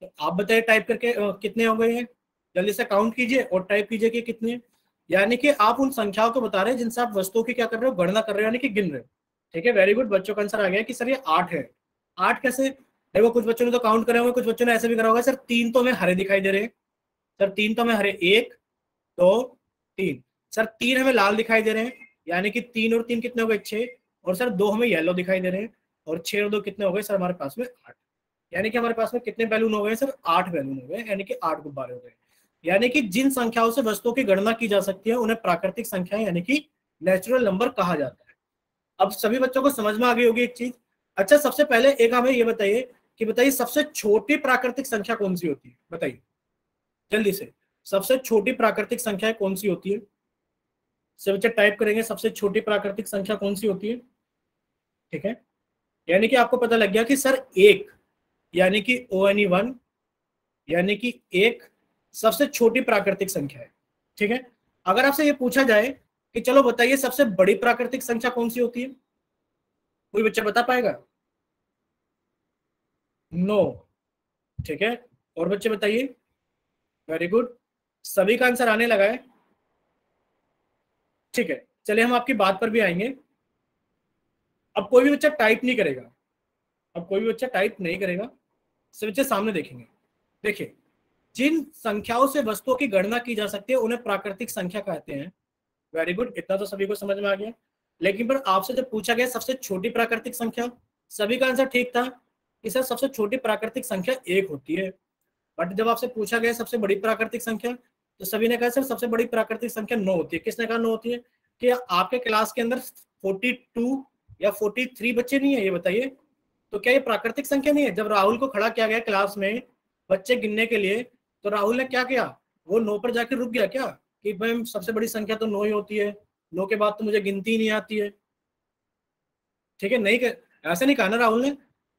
तो आप बताइए टाइप करके कितने हो गए हैं, जल्दी से काउंट कीजिए और टाइप कीजिए कि कितने हैं। यानी कि आप उन संख्याओं को बता रहे हैं जिनसे आप वस्तुओं की क्या कर रहे हो, गणना कर रहे हो, यानी कि गिन रहे हो। ठीक है, वेरी गुड, बच्चों का आंसर आ गया कि सर ये 8 है। 8 कैसे, देखो कुछ बच्चों ने तो काउंट करे होंगे, कुछ बच्चों ने ऐसे भी करा होगा, सर 3 तो हमें हरे दिखाई दे रहे हैं, सर 3 तो हमें हरे, 1 2 3, सर 3 हमें लाल दिखाई दे रहे हैं, यानी कि 3 और 3 कितने हो गए, 6, और सर 2 हमें येलो दिखाई दे रहे हैं, और 6 और 2 कितने हो गए, सर हमारे पास में 8। यानी कि हमारे पास में कितने बैलून हो गए, सर 8 बैलून हो गए, यानी कि 8 गुब्बारे हो गए। यानी कि जिन संख्याओं से वस्तुओं की गणना की जा सकती है उन्हें प्राकृतिक संख्याएं यानी कि नेचुरल नंबर कहा जाता है। अब सभी बच्चों को समझ में आ गई होगी एक चीज। अच्छा सबसे पहले एक हमें ये बताइए कि बताइए सबसे छोटी प्राकृतिक संख्या कौन सी होती है, बताइए जल्दी से, सबसे छोटी प्राकृतिक संख्या कौन सी होती है। सब बच्चे टाइप करेंगे सबसे छोटी प्राकृतिक संख्या कौन सी होती है। ठीक है, यानी कि आपको पता लग गया कि सर 1, यानी कि ONE1 यानी कि एक सबसे छोटी प्राकृतिक संख्या है। ठीक है, अगर आपसे ये पूछा जाए कि चलो बताइए सबसे बड़ी प्राकृतिक संख्या कौन सी होती है, कोई बच्चा बता पाएगा? नो। ठीक है, और बच्चे बताइए। वेरी गुड, सभी का आंसर आने लगा है। ठीक है, चलिए हम आपकी बात पर भी आएंगे। अब कोई भी बच्चा टाइप नहीं करेगा, अब कोई भी बच्चा टाइप नहीं करेगा, सब बच्चे सामने देखेंगे। देखिए, जिन संख्याओं से वस्तुओं की गणना की जा सकती है उन्हें प्राकृतिक संख्या कहते हैं। वेरी गुड, इतना तो सभी को समझ में आ गया। लेकिन पर आपसे जब पूछा गया सबसे छोटी प्राकृतिक संख्या, सभी का आंसर ठीक था कि सर सबसे छोटी प्राकृतिक संख्या एक होती है। बट जब आपसे पूछा गया सबसे बड़ी प्राकृतिक संख्या, तो सभी ने कहा सर सबसे बड़ी प्राकृतिक संख्या 9 होती है। किसने कहा 9 होती है? कि आपके क्लास के अंदर 42 या 43 बच्चे नहीं है, ये बताइए, तो क्या ये प्राकृतिक संख्या नहीं है? जब राहुल को खड़ा किया गया क्लास में बच्चे गिनने के लिए, तो राहुल ने क्या किया? वो 9 पर जाकर रुक गया क्या कि भाई सबसे बड़ी संख्या तो 9 ही होती है, 9 के बाद तो मुझे गिनती ही नहीं आती है? ठीक है, नहीं ऐसे नहीं कहा ना राहुल ने।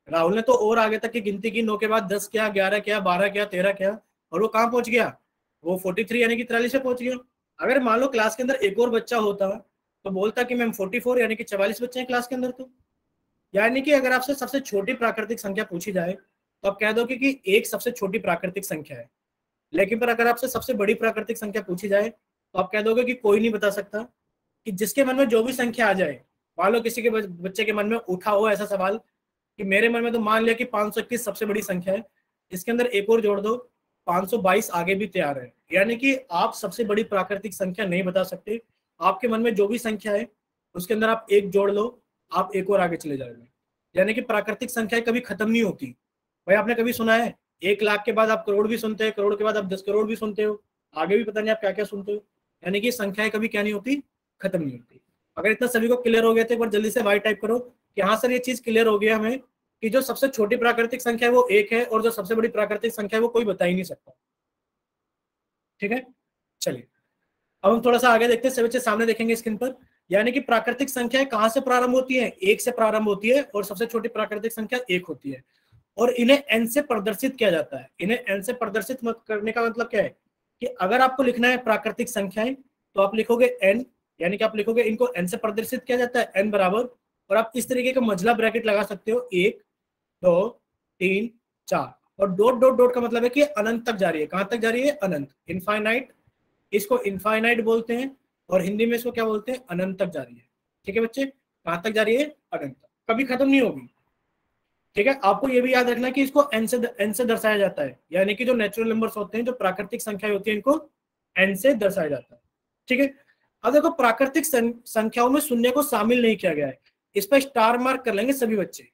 राहुल ने तो और आगे तक की गिनती की, 9 के बाद 10 क्या, 11 क्या, 12 क्या, 13 क्या, और वो कहाँ पहुंच गया? वो 43 यानी कि 43 पे पहुंच गया। अगर मान लो क्लास के अंदर एक और बच्चा होता तो बोलता कि मैम 44 यानी कि 44 बच्चे हैं क्लास के अंदर। तो यानी कि अगर आपसे सबसे छोटी प्राकृतिक संख्या पूछी जाए तो आप कह दोगे कि एक सबसे छोटी प्राकृतिक संख्या है। लेकिन पर अगर आपसे सबसे बड़ी प्राकृतिक संख्या पूछी जाए तो आप कह दोगे कि कोई नहीं बता सकता, कि जिसके मन में जो भी संख्या आ जाए। मान लो किसी के बच्चे के मन में उठा हो ऐसा सवाल कि मेरे मन में तो मान लिया कि 521 सबसे बड़ी संख्या है, इसके अंदर एक और जोड़ दो, 522 आगे भी तैयार है। यानी कि आप सबसे बड़ी प्राकृतिक संख्या नहीं बता सकते। आपके मन में जो भी संख्या है उसके अंदर आप एक जोड़ लो, आप एक और आगे चले जाओगे। यानी कि प्राकृतिक संख्याएं कभी खत्म नहीं होती। भाई आपने कभी सुना है 1 लाख के बाद आप करोड़ भी सुनते हैं, करोड़ के बाद आप 10 करोड़ भी सुनते हो, आगे भी पता नहीं आप क्या क्या सुनते हो। यानी कि संख्याएं कभी क्या नहीं होती, खत्म नहीं होती। अगर इतना सभी को क्लियर हो गया तो एक बार जल्दी से वाई टाइप करो कि हाँ सर ये चीज क्लियर हो गया हमें कि जो सबसे छोटी प्राकृतिक संख्या है वो एक है, और जो सबसे बड़ी प्राकृतिक संख्या है वो कोई बता ही नहीं सकता। ठीक है, चलिए अब हम थोड़ा सा आगे देखते हैं। सभी बच्चे सामने देखेंगे स्क्रीन पर। यानी कि प्राकृतिक संख्याएं कहां से प्रारंभ होती है? एक से प्रारंभ होती है, और सबसे छोटी प्राकृतिक संख्या एक होती है, और इन्हें एन से प्रदर्शित किया जाता है। इन्हें एन से प्रदर्शित मत करने का मतलब क्या है कि अगर आपको लिखना है प्राकृतिक संख्याएं तो आप लिखोगे एन, यानी कि आप लिखोगे इनको एन से प्रदर्शित किया जाता है, एन बराबर, और आप इस तरीके का मझला ब्रैकेट लगा सकते हो, 1 2 3 4, और डॉट डॉट डॉट का मतलब है कि अनंत तक जा रही है। कहां तक जा रही है? अनंत, इनफाइनाइट। इसको इनफाइनाइट बोलते हैं, और हिंदी में इसको क्या बोलते हैं? अनंत तक जा रही है। ठीक है बच्चे, कहां तक जा रही है? अनंत तक, कभी खत्म नहीं होगी। ठीक है, आपको ये भी याद रखना कि इसको एन से दर्शाया जाता है। यानी कि जो नेचुरल नंबर्स होते हैं, जो प्राकृतिक संख्याएं होती है, इनको एन से दर्शाया जाता है। ठीक है, अब देखो प्राकृतिक संख्याओं में शून्य को शामिल नहीं किया गया है। इस पर स्टार मार्क कर लेंगे सभी बच्चे।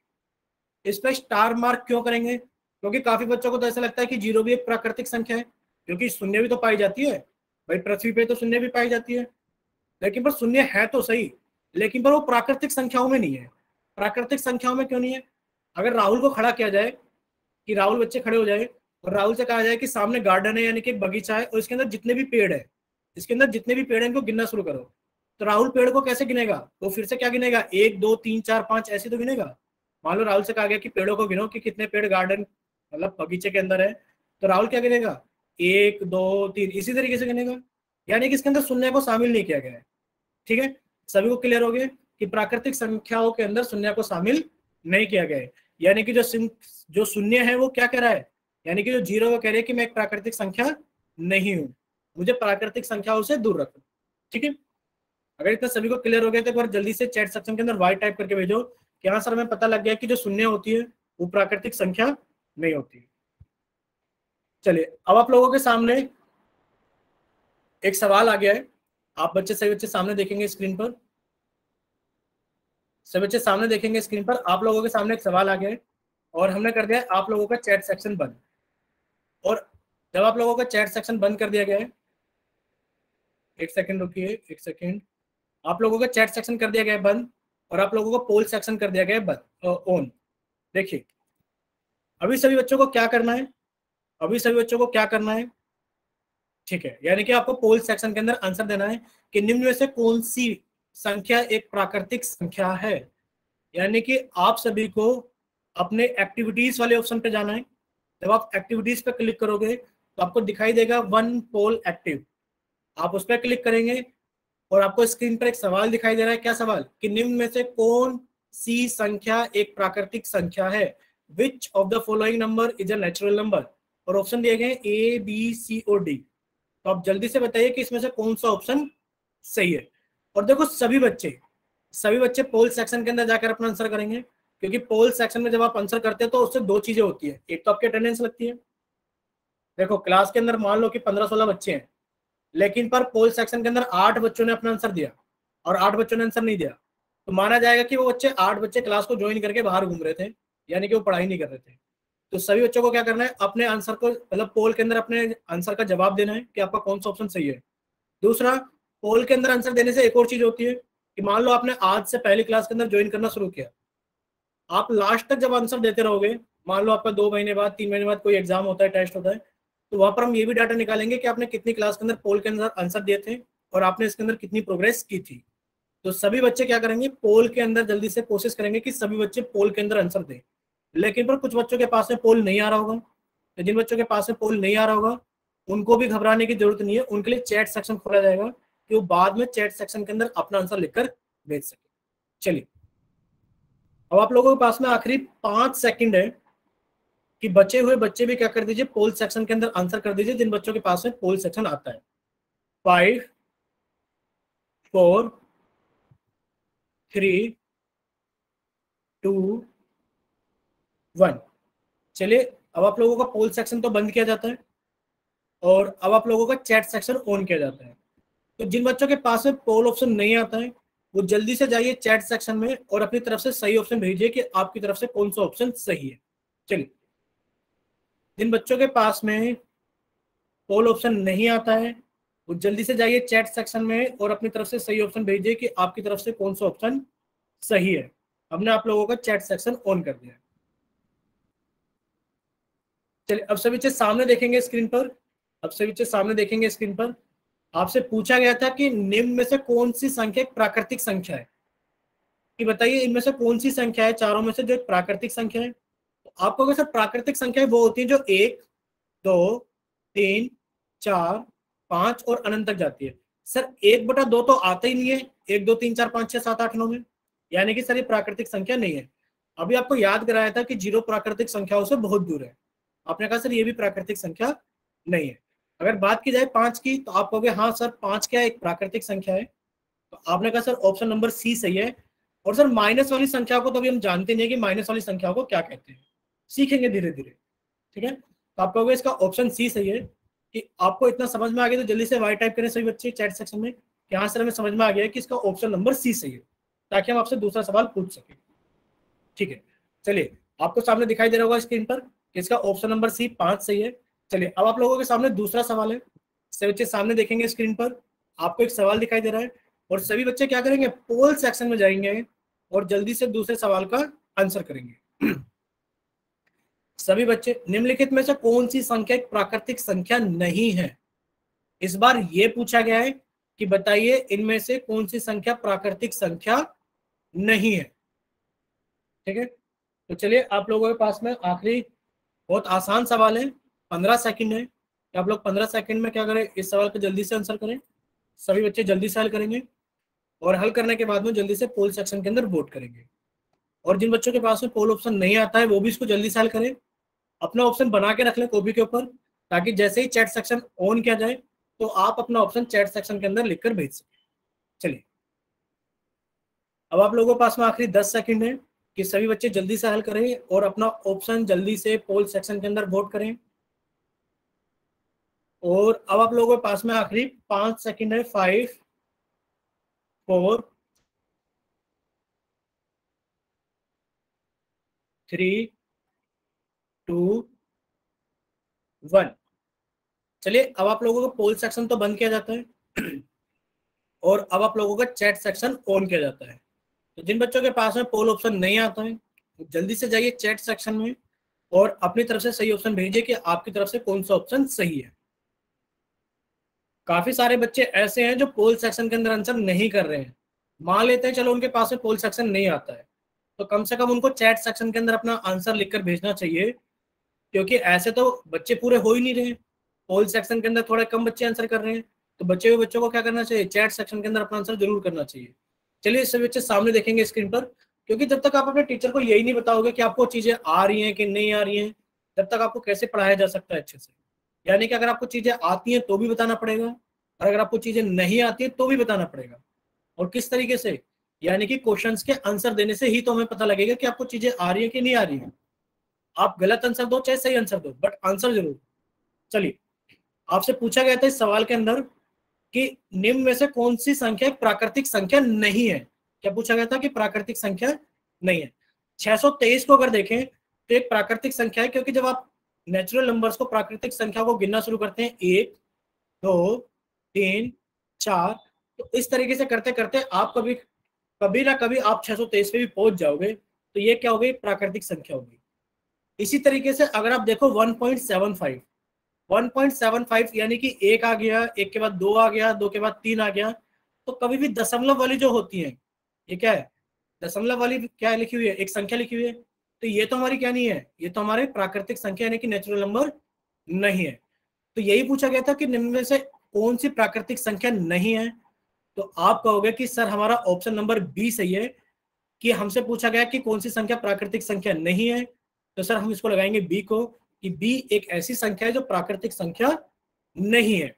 इस पर स्टार मार्क क्यों करेंगे? क्योंकि काफी बच्चों को तो ऐसा लगता है कि 0 भी एक प्राकृतिक संख्या है, क्योंकि शून्य भी तो पाई जाती है। भाई पृथ्वी पे तो शून्य भी पाई जाती है, लेकिन पर शून्य है तो सही, लेकिन पर वो प्राकृतिक संख्याओं में नहीं है। प्राकृतिक संख्याओं में क्यों नहीं है? अगर राहुल को खड़ा किया जाए, कि राहुल बच्चे खड़े हो जाए और राहुल से कहा जाए कि सामने गार्डन है, यानी कि एक बगीचा है, और इसके अंदर जितने भी पेड़ है, इसके अंदर जितने भी पेड़ हैं इनको गिनना शुरू करो, तो राहुल पेड़ को कैसे गिनेगा? वो फिर से क्या गिनेगा? 1 2 3 4 5 ऐसे तो गिनेगा। मान लो राहुल से कहा गया कि पेड़ों को गिनो कि कितने पेड़ गार्डन मतलब बगीचे के अंदर है, तो राहुल क्या गिनेगा? 1 2 3, इसी तरीके से गिनेगा। यानी कि इसके अंदर शून्य को शामिल नहीं किया गया है। ठीक है, सभी को क्लियर हो गया कि प्राकृतिक संख्याओं के अंदर शून्य को शामिल नहीं किया गया है। यानी कि जो शून्य है वो क्या कह रहा है? यानी कि जो 0 वो कह रहे हैं कि मैं एक प्राकृतिक संख्या नहीं हूं, मुझे प्राकृतिक संख्याओं से दूर रखो। ठीक है, अगर इतना सभी को क्लियर हो गया तो एक बार जल्दी से चैट सेक्शन के अंदर वाई टाइप करके भेजो कि हाँ सर हमें पता लग गया कि जो शून्य होती है वो प्राकृतिक संख्या नहीं होती। चलिए अब आप लोगों के सामने एक सवाल आ गया है। आप सभी बच्चे सामने देखेंगे स्क्रीन पर। सभी बच्चे सामने देखेंगे स्क्रीन पर। आप लोगों के सामने एक सवाल आ गया है, और हमने कर दिया है आप लोगों का चैट सेक्शन बंद। और जब आप लोगों का चैट सेक्शन बंद कर दिया गया है, एक सेकंड रुकिए, एक सेकंड, आप लोगों का चैट सेक्शन कर दिया गया है बंद, और आप लोगों को पोल सेक्शन कर दिया गया है बंद ऑन। देखिए अभी सभी बच्चों को क्या करना है, अभी सभी बच्चों को क्या करना है? ठीक है, यानी कि आपको पोल सेक्शन के अंदर आंसर देना है कि निम्न में से कौन सी संख्या एक प्राकृतिक संख्या है। यानी कि आप सभी को अपने एक्टिविटीज वाले ऑप्शन पे जाना है। जब आप एक्टिविटीज पे क्लिक करोगे तो आपको दिखाई देगा वन पोल एक्टिव, आप उस पर क्लिक करेंगे और आपको स्क्रीन पर एक सवाल दिखाई दे रहा है। क्या सवाल? कि निम्न में से कौन सी संख्या एक प्राकृतिक संख्या है? विच of the following number is a natural number? और ऑप्शन दिए गए ए, बी, सी और डी। तो आप जल्दी से बताइए कि इसमें से कौन सा ऑप्शन सही है। और देखो सभी बच्चे पोल सेक्शन के अंदर जाकर अपना आंसर करेंगे, क्योंकि पोल सेक्शन में जब आप आंसर करते हैं तो उससे दो चीजें होती है। एक तो आपकी अटेंडेंस लगती है। देखो क्लास के अंदर मान लो कि 15-16 बच्चे हैं, लेकिन पर पोल सेक्शन के अंदर 8 बच्चों ने अपना आंसर दिया और 8 बच्चों ने आंसर नहीं दिया, तो माना जाएगा कि वो बच्चे 8 बच्चे क्लास को ज्वाइन करके बाहर घूम रहे थे, यानी कि वो पढ़ाई नहीं कर रहे थे। तो सभी बच्चों को क्या करना है? अपने आंसर को, मतलब पोल के अंदर अपने आंसर का जवाब देना है कि आपका कौन सा ऑप्शन सही है। दूसरा, पोल के अंदर आंसर देने से एक और चीज होती है कि मान लो आपने आज से पहली क्लास के अंदर ज्वाइन करना शुरू किया, आप लास्ट तक जब आंसर देते रहोगे, मान लो आपका 2 महीने बाद 3 महीने बाद कोई एग्जाम होता है, टेस्ट होता है, तो वहां पर हम ये भी डाटा निकालेंगे कि आपने कितनी क्लास के अंदर पोल के अंदर आंसर दिए थे और आपने इसके अंदर कितनी प्रोग्रेस की थी। तो सभी बच्चे क्या करेंगे? पोल के अंदर जल्दी से कोशिश करेंगे कि सभी बच्चे पोल के अंदर आंसर दें। लेकिन पर कुछ बच्चों के पास में पोल नहीं आ रहा होगा, तो जिन बच्चों के पास में पोल नहीं आ रहा होगा उनको भी घबराने की जरूरत नहीं है, उनके लिए चैट सेक्शन खोला जाएगा कि वो बाद में चैट सेक्शन के अंदर अपना आंसर लिखकर भेज सके। चलिए, अब आप लोगों के पास में आखिरी 5 सेकंड है कि बचे हुए बच्चे भी क्या कर दीजिए? पोल सेक्शन के अंदर आंसर कर दीजिए, जिन बच्चों के पास में पोल सेक्शन आता है। 5, 4, 3, 2, 1। चलिए, अब आप लोगों का पोल सेक्शन तो बंद किया जाता है और अब आप लोगों का चैट सेक्शन ऑन किया जाता है। तो जिन बच्चों के पास में पोल ऑप्शन नहीं आता है वो जल्दी से जाइए चैट सेक्शन में और अपनी तरफ से सही ऑप्शन भेजिए कि आपकी तरफ से कौन सा ऑप्शन सही है। चलिए, जिन बच्चों के पास में पोल ऑप्शन नहीं आता है वो जल्दी से जाइए चैट सेक्शन में और अपनी तरफ से सही ऑप्शन भेजिए कि आपकी तरफ से कौन सा ऑप्शन सही है। हमने आप लोगों का चैट सेक्शन ऑन कर दिया है। चलिए, अब सभी बच्चे सामने देखेंगे स्क्रीन पर। अब सभी बच्चे सामने देखेंगे स्क्रीन पर। आपसे पूछा गया था कि निम्न में से कौन सी संख्या एक प्राकृतिक संख्या है? कि बताइए इनमें से कौन सी संख्या है चारों में से जो एक प्राकृतिक संख्या है? तो आपको अगर सर प्राकृतिक संख्याएं वो होती है जो 1, 2, 3, 4, 5 और अनंत तक जाती है। सर 1/2 तो आता ही नहीं है 1, 2, 3, 4, 5, 6, 7, 8, 9 में, यानी कि सर ये प्राकृतिक संख्या नहीं है। अभी आपको याद कराया था कि 0 प्राकृतिक संख्याओं से बहुत दूर है। आपने कहा सर ये भी प्राकृतिक संख्या नहीं है। अगर बात की जाए 5 की तो आप कहोगे हाँ सर 5 क्या एक प्राकृतिक संख्या है। तो आपने कहा सर ऑप्शन नंबर सी सही है। और सर माइनस वाली संख्या को तो अभी हम जानते नहीं कि माइनस वाली संख्या को क्या कहते हैं, सीखेंगे धीरे धीरे। ठीक है, तो आप कहोगे इसका ऑप्शन सी सही है। कि आपको इतना समझ में आ गया तो जल्दी से वाई टाइप करें सभी बच्चे चैट सेक्शन में कि हाँ सर हमें समझ में आ गया कि इसका ऑप्शन नंबर सी सही है, ताकि हम आपसे दूसरा सवाल पूछ सकें। ठीक है, चलिए आपको सामने दिखाई दे रहा होगा स्क्रीन पर कि इसका ऑप्शन नंबर सी 5 सही है। चलिए, अब आप लोगों के सामने दूसरा सवाल है। सभी बच्चे सामने देखेंगे स्क्रीन पर, आपको एक सवाल दिखाई दे रहा है और सभी बच्चे क्या करेंगे? पोल सेक्शन में जाएंगे और जल्दी से दूसरे सवाल का आंसर करेंगे। सभी बच्चे, निम्नलिखित में से कौन सी संख्या एक प्राकृतिक संख्या नहीं है? इस बार यह पूछा गया है कि बताइए इनमें से कौन सी संख्या प्राकृतिक संख्या नहीं है। ठीक है, तो चलिए आप लोगों के पास में आखिरी बहुत आसान सवाल है, 15 सेकंड है। आप लोग 15 सेकंड में क्या करें? इस सवाल का जल्दी से आंसर करें। सभी बच्चे जल्दी से हल करेंगे और हल करने के बाद में जल्दी से पोल सेक्शन के अंदर वोट करेंगे। और जिन बच्चों के पास में पोल ऑप्शन नहीं आता है वो भी इसको जल्दी से हल करें, अपना ऑप्शन बना के रख लें कॉपी के ऊपर, ताकि जैसे ही चैट सेक्शन ऑन किया जाए तो आप अपना ऑप्शन चैट सेक्शन के अंदर लिखकर भेज सकें। चलिए, अब आप लोगों के पास में आखिरी 10 सेकंड है कि सभी बच्चे जल्दी से हल करें और अपना ऑप्शन जल्दी से पोल सेक्शन के अंदर वोट करें। और अब आप लोगों के पास में आखिरी 5 सेकंड है। 5, 4, 3, 2, 1। चलिए, अब आप लोगों का पोल सेक्शन तो बंद किया जाता है और अब आप लोगों का चैट सेक्शन ऑन किया जाता है। तो जिन बच्चों के पास में पोल ऑप्शन नहीं आता है तो जल्दी से जाइए चैट सेक्शन में और अपनी तरफ से सही ऑप्शन भेजिए कि आपकी तरफ से कौन सा ऑप्शन सही है। काफी सारे बच्चे ऐसे हैं जो पोल सेक्शन के अंदर आंसर नहीं कर रहे हैं। मान लेते हैं चलो उनके पास में पोल सेक्शन नहीं आता है, तो कम से कम उनको चैट सेक्शन के अंदर अपना आंसर लिखकर भेजना चाहिए, क्योंकि ऐसे तो बच्चे पूरे हो ही नहीं रहे। पोल सेक्शन के अंदर थोड़े कम बच्चे आंसर कर रहे हैं, तो बच्चों को क्या करना चाहिए, चैट सेक्शन के अंदर अपना आंसर जरूर करना चाहिए। चलिए सभी बच्चे सामने देखेंगे स्क्रीन पर, क्योंकि जब तक आप अपने टीचर को यही नहीं बताओगे कि आपको चीजें आ रही हैं कि नहीं आ रही हैं, तब तक आपको कैसे पढ़ाया जा सकता है अच्छे से। यानी कि अगर आपको चीजें आती हैं तो भी बताना पड़ेगा, और अगर आपको चीजें नहीं आती है तो भी बताना पड़ेगा। और किस तरीके से, यानी कि क्वेश्चंस के आंसर देने से ही तो हमें पता लगेगा कि आपको चीजें आ रही है कि नहीं आ रही है। आप गलत आंसर दो चाहे सही आंसर दो, बट आंसर जरूर। चलिए, आपसे पूछा गया था इस सवाल के अंदर कि निम्न में से कौन सी संख्या एक प्राकृतिक संख्या नहीं है। क्या पूछा गया था कि प्राकृतिक संख्या नहीं है। 623 को अगर देखें तो एक प्राकृतिक संख्या है, क्योंकि जब आप नेचुरल नंबर्स को, प्राकृतिक संख्या को गिनना शुरू करते हैं 1 2 3 4, तो इस तरीके से करते करते आप कभी ना कभी आप 623 पे भी पहुंच जाओगे, तो ये क्या होगी, प्राकृतिक संख्या होगी। इसी तरीके से अगर आप देखो 1.75, 1.75 यानी कि 1 आ गया, 1 के बाद 2 आ गया, 2 के बाद 3 आ गया, तो कभी भी दशमलव वाली जो होती है, ये क्या है, दशमलव वाली क्या लिखी हुई है, एक संख्या लिखी हुई है, तो ये तो हमारी क्या नहीं है, ये तो हमारी प्राकृतिक संख्या यानी कि नेचुरल नंबर नहीं है। तो यही पूछा गया था कि निम्न में से कौन सी प्राकृतिक संख्या नहीं है। तो आप कहोगे कि सर हमारा ऑप्शन नंबर बी सही है, कि हमसे पूछा गया कि कौन सी संख्या प्राकृतिक संख्या नहीं है, तो सर हम इसको लगाएंगे बी को, कि बी एक ऐसी संख्या है जो प्राकृतिक संख्या नहीं है।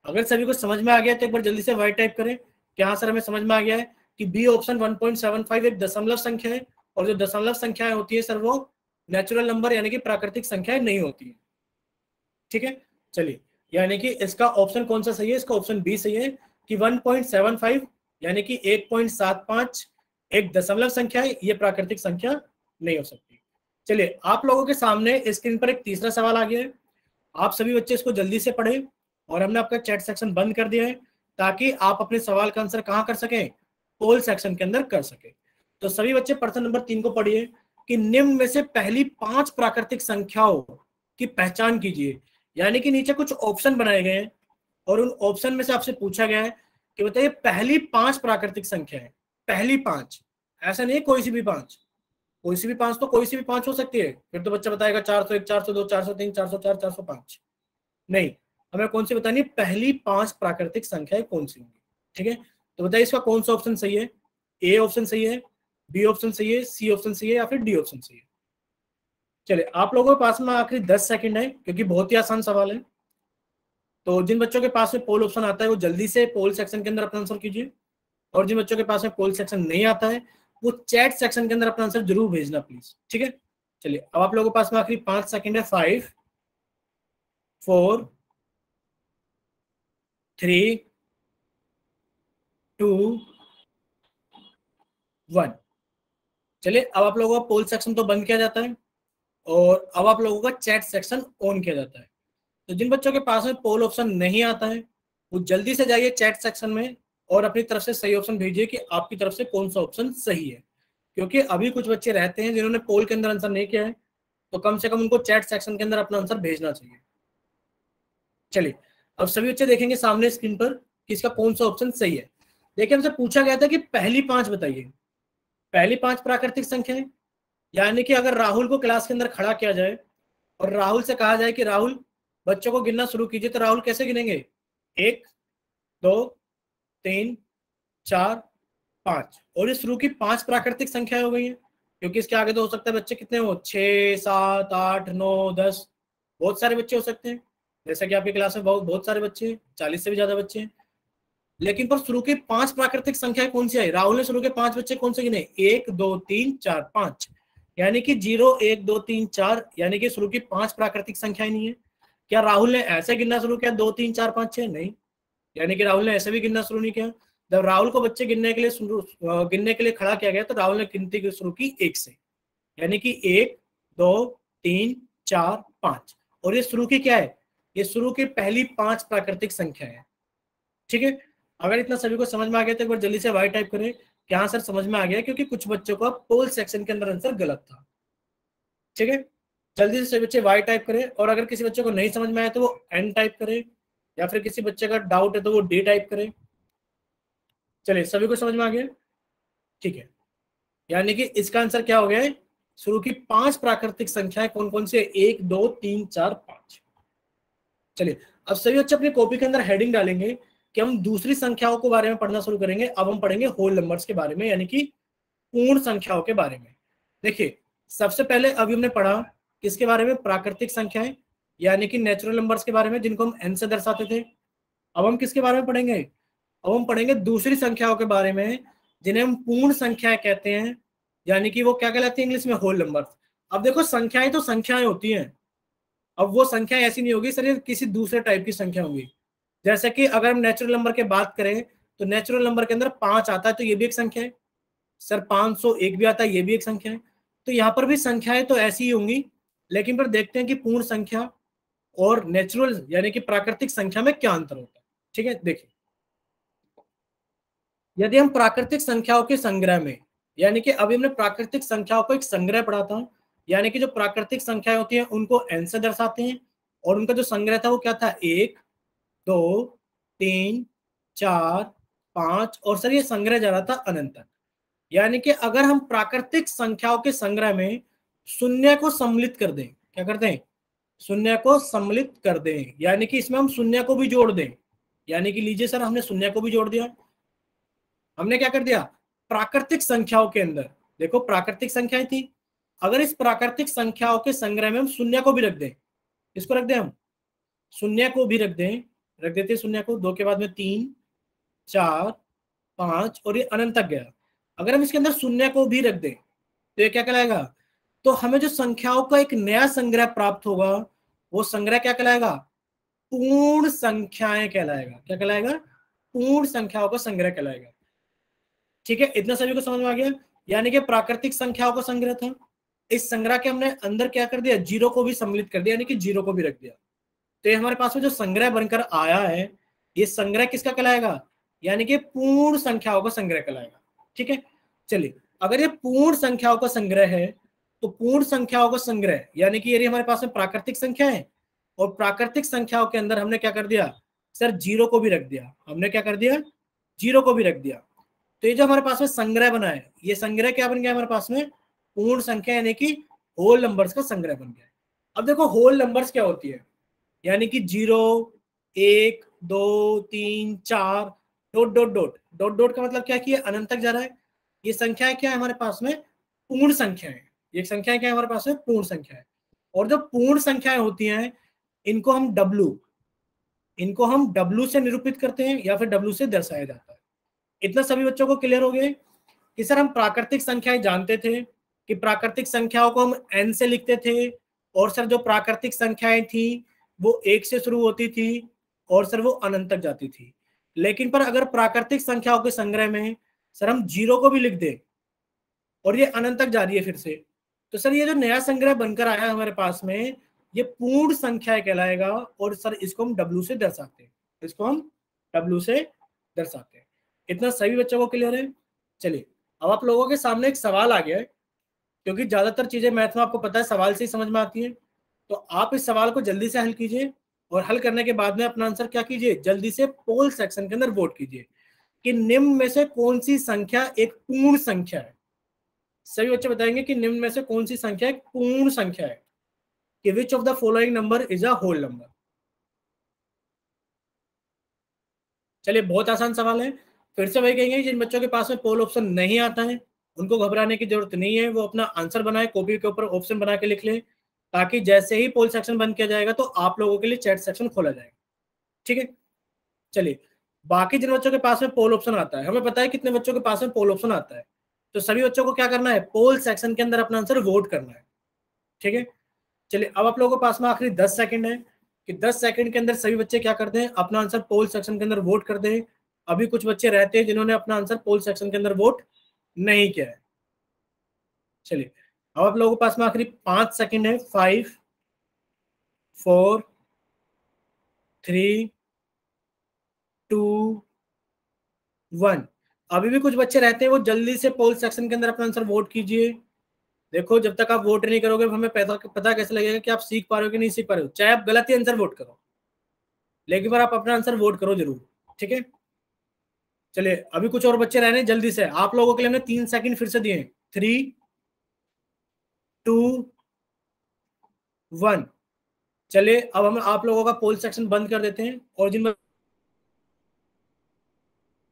अगर सभी को समझ में आ गया तो एक बार जल्दी से वाई टाइप करें कि हाँ सर हमें समझ में आ गया है कि बी ऑप्शन 1.75 एक दशमलव संख्या है, और जो दशमलव संख्याएं होती है सर वो नेचुरल नंबर यानी कि प्राकृतिक संख्याएं नहीं होती है। ठीक है, चलिए, यानी कि इसका ऑप्शन कौन सा सही है, इसका ऑप्शन बी सही है कि 1.75 यानी कि 1.75 एक दशमलव संख्या है, ये प्राकृतिक संख्या नहीं हो सकती। चलिए, आप लोगों के सामने स्क्रीन पर एक तीसरा सवाल आ गया है। आप सभी बच्चे इसको जल्दी से पढ़ें, और हमने आपका चैट सेक्शन बंद कर दिया है ताकि आप अपने सवाल का आंसर कहां कर सकें, पोल सेक्शन के अंदर कर सके। तो सभी बच्चे प्रश्न नंबर 3 को पढ़िए कि निम्न में से पहली 5 प्राकृतिक संख्याओं की पहचान कीजिए। यानी कि नीचे कुछ ऑप्शन बनाए गए हैं, और उन ऑप्शन में से आपसे पूछा गया है कि बताइए पहली 5 प्राकृतिक संख्या है। पहली 5, ऐसा नहीं है कोई सी भी 5, कोई सी भी 5 तो कोई सी भी 5 हो सकती है, फिर तो बच्चा बताएगा 401 402 403 404 405, नहीं, हमें कौन सी बतानी है, पहली 5 प्राकृतिक संख्याएं कौन सी होंगी। ठीक है, तो बताइए इसका कौन सा ऑप्शन सही है, ए ऑप्शन सही है, बी ऑप्शन सही है, सी ऑप्शन सही है, या फिर डी ऑप्शन सही है। चलिए, आप लोगों के पास में आखिरी 10 सेकंड है, क्योंकि बहुत ही आसान सवाल है। तो जिन बच्चों के पास में पोल ऑप्शन आता है वो जल्दी से पोल सेक्शन के अंदर अपना आंसर कीजिए, और जिन बच्चों के पास में पोल सेक्शन नहीं आता है वो चैट सेक्शन के अंदर अपना आंसर जरूर भेजना प्लीज। ठीक है, चलिए, अब आप लोगों के पास में आखिरी 5 सेकंड है। 5 4 3 2 1। चलिए, अब आप लोगों का पोल सेक्शन तो बंद किया जाता है, और अब आप लोगों का चैट सेक्शन ऑन किया जाता है। तो जिन बच्चों के पास में पोल ऑप्शन नहीं आता है वो जल्दी से जाइए चैट सेक्शन में, और अपनी तरफ से सही ऑप्शन भेजिए कि आपकी तरफ से कौन सा ऑप्शन सही है, क्योंकि अभी कुछ बच्चे रहते हैं जिन्होंने पोल के अंदर आंसर नहीं किया है, तो कम से कम उनको चैट सेक्शन के अंदर अपना आंसर भेजना चाहिए। चलिए, अब सभी बच्चे देखेंगे सामने स्क्रीन पर कि इसका कौन सा ऑप्शन सही है। देखिए, हमसे पूछा गया था कि पहली 5 बताइए, पहली 5 प्राकृतिक संख्या है। यानी कि अगर राहुल को क्लास के अंदर खड़ा किया जाए और राहुल से कहा जाए कि राहुल बच्चों को गिनना शुरू कीजिए, तो राहुल कैसे गिनेंगे, 1 2 3 4 5, और ये शुरू की 5 प्राकृतिक संख्याएं हो गई हैं, क्योंकि इसके आगे तो हो सकता है बच्चे कितने हो, 6 7 8 9 10, बहुत सारे बच्चे हो सकते हैं। जैसा कि आपकी क्लास में बहुत सारे बच्चे हैं, 40 से भी ज्यादा बच्चे हैं, लेकिन पर शुरू के 5 प्राकृतिक संख्याएं कौन सी आई, राहुल ने शुरू के 5 बच्चे कौन से गिने, 1 2 3 4 5, यानी कि 0 1 2 3 4, यानी कि शुरू की 5 प्राकृतिक संख्याएं नहीं है। क्या राहुल ने ऐसे गिनना शुरू किया 2 3 4 5 6, नहीं, यानी कि राहुल ने ऐसे भी गिनना शुरू नहीं किया। जब राहुल को बच्चे गिनने के लिए खड़ा किया गया तो राहुल ने गिनती शुरू की 1 से, यानी कि 1 2 3 4 5, और ये शुरू की क्या है, ये शुरू की पहली 5 प्राकृतिक संख्या है। ठीक है, अगर इतना सभी को समझ में आ गया तो एक बार जल्दी से वाई टाइप करें कि हाँ सर समझ में आ गया, क्योंकि कुछ बच्चों का पोल सेक्शन के अंदर आंसर गलत था। ठीक है, जल्दी से सभी बच्चे वाई टाइप करें, और अगर किसी बच्चे को नहीं समझ में आया तो वो एन टाइप करे, या फिर किसी बच्चे का डाउट है तो वो डी टाइप करे। चलिए, सभी को समझ में आ गया, ठीक है। यानी कि इसका आंसर क्या हो गया है, शुरू की 5 प्राकृतिक संख्याएं कौन कौन से, 1 2 3 4 5। चलिए अब सभी बच्चे अपनी कॉपी के अंदर हेडिंग डालेंगे कि हम दूसरी संख्याओं के बारे में पढ़ना शुरू करेंगे। अब हम पढ़ेंगे होल नंबर्स के बारे में, यानी कि पूर्ण संख्याओं के बारे में। देखिए सबसे पहले अभी हमने पढ़ा किसके बारे में, प्राकृतिक संख्याएं यानी कि नेचुरल नंबर्स के बारे में, जिनको हम n से दर्शाते थे। अब हम किसके बारे में पढ़ेंगे, अब हम पढ़ेंगे दूसरी संख्याओं के बारे में, जिन्हें हम पूर्ण संख्याएं कहते हैं, यानी कि वो क्या कहलाती है इंग्लिश में, होल नंबर्स। अब देखो संख्याएं तो संख्याएं होती हैं, अब वो संख्या ऐसी नहीं होगी सर ये किसी दूसरे टाइप की संख्या होगी। जैसे कि अगर हम नेचुरल नंबर की बात करें तो नेचुरल नंबर के अंदर 5 आता है तो ये भी एक संख्या है, सर 501 भी आता है, ये भी एक संख्या है। तो यहाँ पर भी संख्याएं तो ऐसी ही होंगी, लेकिन फिर देखते हैं कि पूर्ण संख्या और नेचुरल यानी कि प्राकृतिक संख्या में क्या अंतर होता है। ठीक है, देखिए यदि हम प्राकृतिक संख्याओं के संग्रह में, यानी कि अभी हमने प्राकृतिक संख्याओं को एक संग्रह पढ़ा था, यानी कि जो प्राकृतिक संख्याएं होती हैं उनको n से दर्शाते हैं, और उनका जो संग्रह था वो क्या था, 1 2 3 4 5, और सर ये संग्रह जा रहा था अनंत तक। यानी कि अगर हम प्राकृतिक संख्याओं के संग्रह में शून्य को सम्मिलित कर दें, क्या कर दें, शून्य को सम्मिलित कर दें, यानी कि इसमें हम शून्य को भी जोड़ दें, यानी कि लीजिए सर हमने शून्य को भी जोड़ दिया, हमने क्या कर दिया, प्राकृतिक संख्याओं के अंदर देखो प्राकृतिक संख्याएं थी, अगर इस प्राकृतिक संख्याओं के संग्रह में हम शून्य को भी रख दें, इसको रख दें हम शून्य को भी रख दें, रख देते शून्य को, 2 के बाद में 3 4 5 और ये अनंत तक गया, अगर हम इसके अंदर शून्य को भी रख दें तो ये क्या कहलाएगा, तो हमें जो संख्याओं का एक नया संग्रह प्राप्त होगा वो संग्रह क्या कहलाएगा, पूर्ण संख्याएं कहलाएगा। क्या कहलाएगा, पूर्ण संख्याओं का संग्रह कहलाएगा। ठीक है, इतना सभी को समझ में आ गया। यानी कि प्राकृतिक संख्याओं का संग्रह था, इस संग्रह के हमने अंदर क्या कर दिया, जीरो को भी सम्मिलित कर दिया, यानी कि जीरो को भी रख दिया, तो ये हमारे पास में जो संग्रह बनकर आया है ये संग्रह किसका कहलाएगा, यानी कि पूर्ण संख्याओं का संग्रह कहलाएगा। ठीक है, चलिए अगर ये पूर्ण संख्याओं का संग्रह है तो पूर्ण संख्याओं का संग्रह यानी कि ये हमारे पास में प्राकृतिक संख्या है, और प्राकृतिक संख्याओं के अंदर हमने क्या कर दिया, सर जीरो को भी रख दिया, हमने क्या कर दिया, जीरो को भी रख दिया। तो ये जो हमारे पास में संग्रह बना है, ये संग्रह क्या बन गया हमारे पास में, पूर्ण संख्या यानी कि होल नंबर्स का संग्रह बन गया। अब देखो होल नंबर्स क्या होती है, यानी कि 0 1 2 3 4 dot dot dot dot dot का मतलब क्या कि अनंत तक जा रहा है। ये संख्याएं क्या है हमारे पास में, पूर्ण संख्या है, ये संख्याएं क्या है हमारे पास में, पूर्ण संख्या है। और जो पूर्ण संख्याएं होती हैं इनको हम W से निरूपित करते हैं या फिर W से दर्शाया जाता है। इतना सभी बच्चों को क्लियर हो गया कि सर हम प्राकृतिक संख्याएं जानते थे कि प्राकृतिक संख्याओं को हम n से लिखते थे, और सर जो प्राकृतिक संख्याएं थी वो 1 से शुरू होती थी और सर वो अनंत तक जाती थी। लेकिन पर अगर प्राकृतिक संख्याओं के संग्रह में सर हम जीरो को भी लिख दें और ये अनंत तक जा रही है फिर से, तो सर ये जो नया संग्रह बनकर आया है हमारे पास में ये पूर्ण संख्या कहलाएगा, और सर इसको हम W से दर्शाते हैं, इसको हम W से दर्शाते हैं। इतना सभी बच्चों को क्लियर है। चलिए अब आप लोगों के सामने एक सवाल आ गया है, क्योंकि ज्यादातर चीजें मैथ में आपको पता है सवाल से ही समझ में आती है, तो आप इस सवाल को जल्दी से हल कीजिए, और हल करने के बाद में अपना आंसर क्या कीजिए, जल्दी से पोल सेक्शन के अंदर वोट कीजिए कि निम्न में से कौन सी संख्या एक पूर्ण संख्या है। सभी बच्चे बताएंगे कि निम्न में से कौन सी संख्या एक पूर्ण संख्या है, कि which of the following number is a whole number. चलिए बहुत आसान सवाल है, फिर से वही कहेंगे जिन बच्चों के पास में पोल ऑप्शन नहीं आता है उनको घबराने की जरूरत नहीं है, वो अपना आंसर बनाए, कॉपी के ऊपर ऑप्शन बना के लिख ले, ताकि जैसे ही पोल सेक्शन बंद किया जाएगा तो आप लोगों के लिए चैट सेक्शन खोला जाएगा। ठीक है, चलिए बाकी जिन बच्चों के पास में पोल ऑप्शन आता है, हमें पता है कितने बच्चों के पास में पोल ऑप्शन आता है, तो सभी बच्चों को क्या करना है, पोल सेक्शन के अंदर अपना आंसर वोट करना है। ठीक है, चलिए अब आप लोगों के पास में आखिरी 10 सेकंड है कि 10 सेकंड के अंदर सभी बच्चे क्या करते हैं, अपना आंसर पोल सेक्शन के अंदर वोट कर दें। अभी कुछ बच्चे रहते हैं जिन्होंने अपना आंसर पोल सेक्शन के अंदर वोट नहीं किया है। चलिए अब आप लोगों के पास में आखिरी 5 सेकंड है, 5 4 3 2 1। अभी भी कुछ बच्चे रहते हैं, वो जल्दी से पोल सेक्शन के अंदर अपना आंसर वोट कीजिए। देखो जब तक आप वोट नहीं करोगे हमें पता कैसे लगेगा कि आप सीख पा रहे हो कि नहीं सीख पा रहे हो। चाहे आप गलत ही आंसर वोट करो, लेकिन पर आप अपना आंसर वोट करो जरूर। ठीक है, चलिए अभी कुछ और बच्चे रह रहे हैं, जल्दी से आप लोगों के लिए हमने 3 सेकंड फिर से दिए हैं। 3 2 1। चलिए अब हम आप लोगों का पोल सेक्शन बंद कर देते हैं और जिन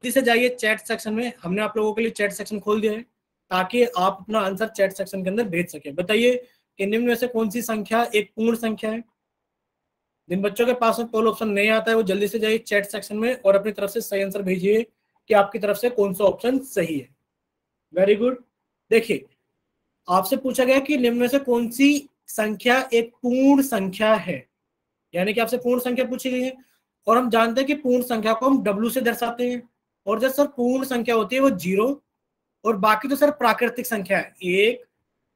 से जाइए चैट सेक्शन में। हमने आप लोगों के लिए चैट सेक्शन खोल दिया है ताकि आप अपना आंसर चैट सेक्शन के अंदर भेज सके। बताइए कि निम्न में से कौन सी संख्या एक पूर्ण संख्या है। जिन बच्चों के पास में पोल ऑप्शन नहीं आता है वो जल्दी से जाइए चैट सेक्शन में और अपनी तरफ से सही आंसर भेजिए कि आपकी तरफ से कौन सा ऑप्शन सही है। Very good. देखिए आपसे पूछा गया कि निम्न में से कौन सी संख्या एक पूर्ण संख्या है, यानी कि आपसे पूर्ण संख्या पूछी गई है और हम जानते हैं कि पूर्ण संख्या को हम W से दर्शाते हैं। और जब सर पूर्ण संख्या होती है वो 0 और बाकी तो सर प्राकृतिक संख्या है 1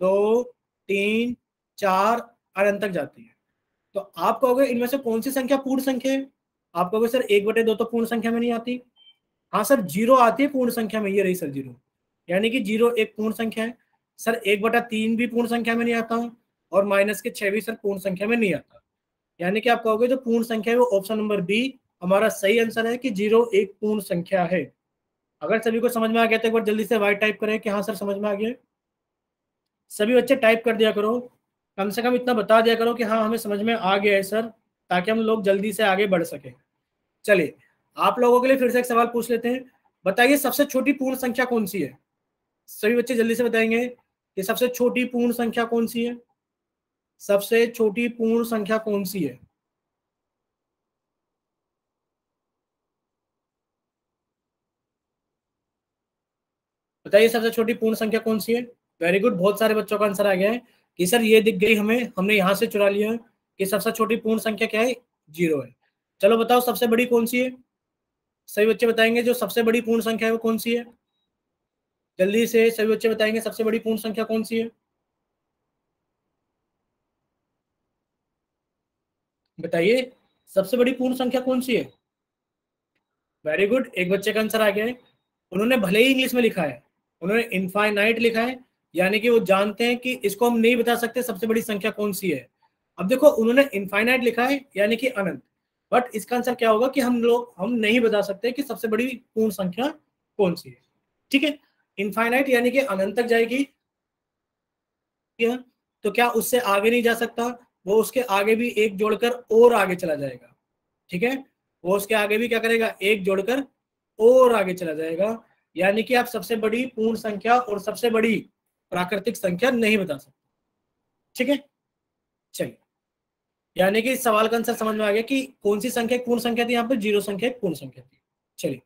2 3 4 अनंत तक जाती है। तो आप कहोगे इनमें से कौन सी संख्या पूर्ण संख्या है। आप कहोगे सर 1/2 तो पूर्ण संख्या में नहीं आती। हाँ सर 0 आती है पूर्ण संख्या में, ये रही सर 0, यानी कि 0 एक पूर्ण संख्या है। सर 1/3 भी पूर्ण संख्या में नहीं आता और -6 भी सर पूर्ण संख्या में नहीं आता। यानी कि आप कहोगे जो पूर्ण संख्या है वो ऑप्शन नंबर बी हमारा सही आंसर है कि 0 एक पूर्ण संख्या है। अगर सभी को समझ में आ गया तो एक बार जल्दी से वाई टाइप करें कि हाँ सर समझ में आ गया। सभी बच्चे टाइप कर दिया करो, कम से कम इतना बता दिया करो कि हाँ हमें समझ में आ गया है सर, ताकि हम लोग जल्दी से आगे बढ़ सके। चलिए आप लोगों के लिए फिर से एक सवाल पूछ लेते हैं। बताइए सबसे छोटी पूर्ण संख्या कौन सी है। सभी बच्चे जल्दी से बताएंगे कि सबसे छोटी पूर्ण संख्या कौन सी है। सबसे छोटी पूर्ण संख्या कौन सी है। बताइए सबसे छोटी पूर्ण संख्या कौन सी है। वेरी गुड, बहुत सारे बच्चों का आंसर आ गया है कि सर ये दिख गई हमें, हमने यहां से चुरा लिया कि सबसे छोटी पूर्ण संख्या क्या है, 0 है। चलो बताओ सबसे बड़ी कौन सी है। सभी बच्चे बताएंगे जो सबसे बड़ी पूर्ण संख्या है वो कौन सी है। जल्दी से सभी बच्चे बताएंगे सबसे बड़ी पूर्ण संख्या कौन सी है। बताइए सबसे बड़ी पूर्ण संख्या कौन सी है। वेरी गुड, एक बच्चे का आंसर आ गया है। उन्होंने भले ही इंग्लिश में लिखा है, उन्होंने इनफाइनाइट लिखा है, यानी कि वो जानते हैं कि इसको हम नहीं बता सकते सबसे बड़ी संख्या कौन सी है। अब देखो उन्होंने इनफाइनाइट लिखा है यानी कि अनंत, बट इसका आंसर क्या होगा कि हम नहीं बता सकते कि सबसे बड़ी पूर्ण संख्या कौन सी है। ठीक है, इनफाइनाइट यानी कि अनंत तक जाएगी, तो क्या उससे आगे नहीं जा सकता, वो उसके आगे भी एक जोड़कर और आगे चला जाएगा। ठीक है, वो उसके आगे भी क्या करेगा, एक जोड़कर और आगे चला जाएगा। यानी कि आप सबसे बड़ी पूर्ण संख्या और सबसे बड़ी प्राकृतिक संख्या नहीं बता सकते। ठीक है, चलिए, यानी कि इस सवाल का आंसर समझ में आ गया कि कौन सी संख्या एक पूर्ण संख्या थी, यहाँ पर 0 संख्या एक पूर्ण संख्या थी। चलिए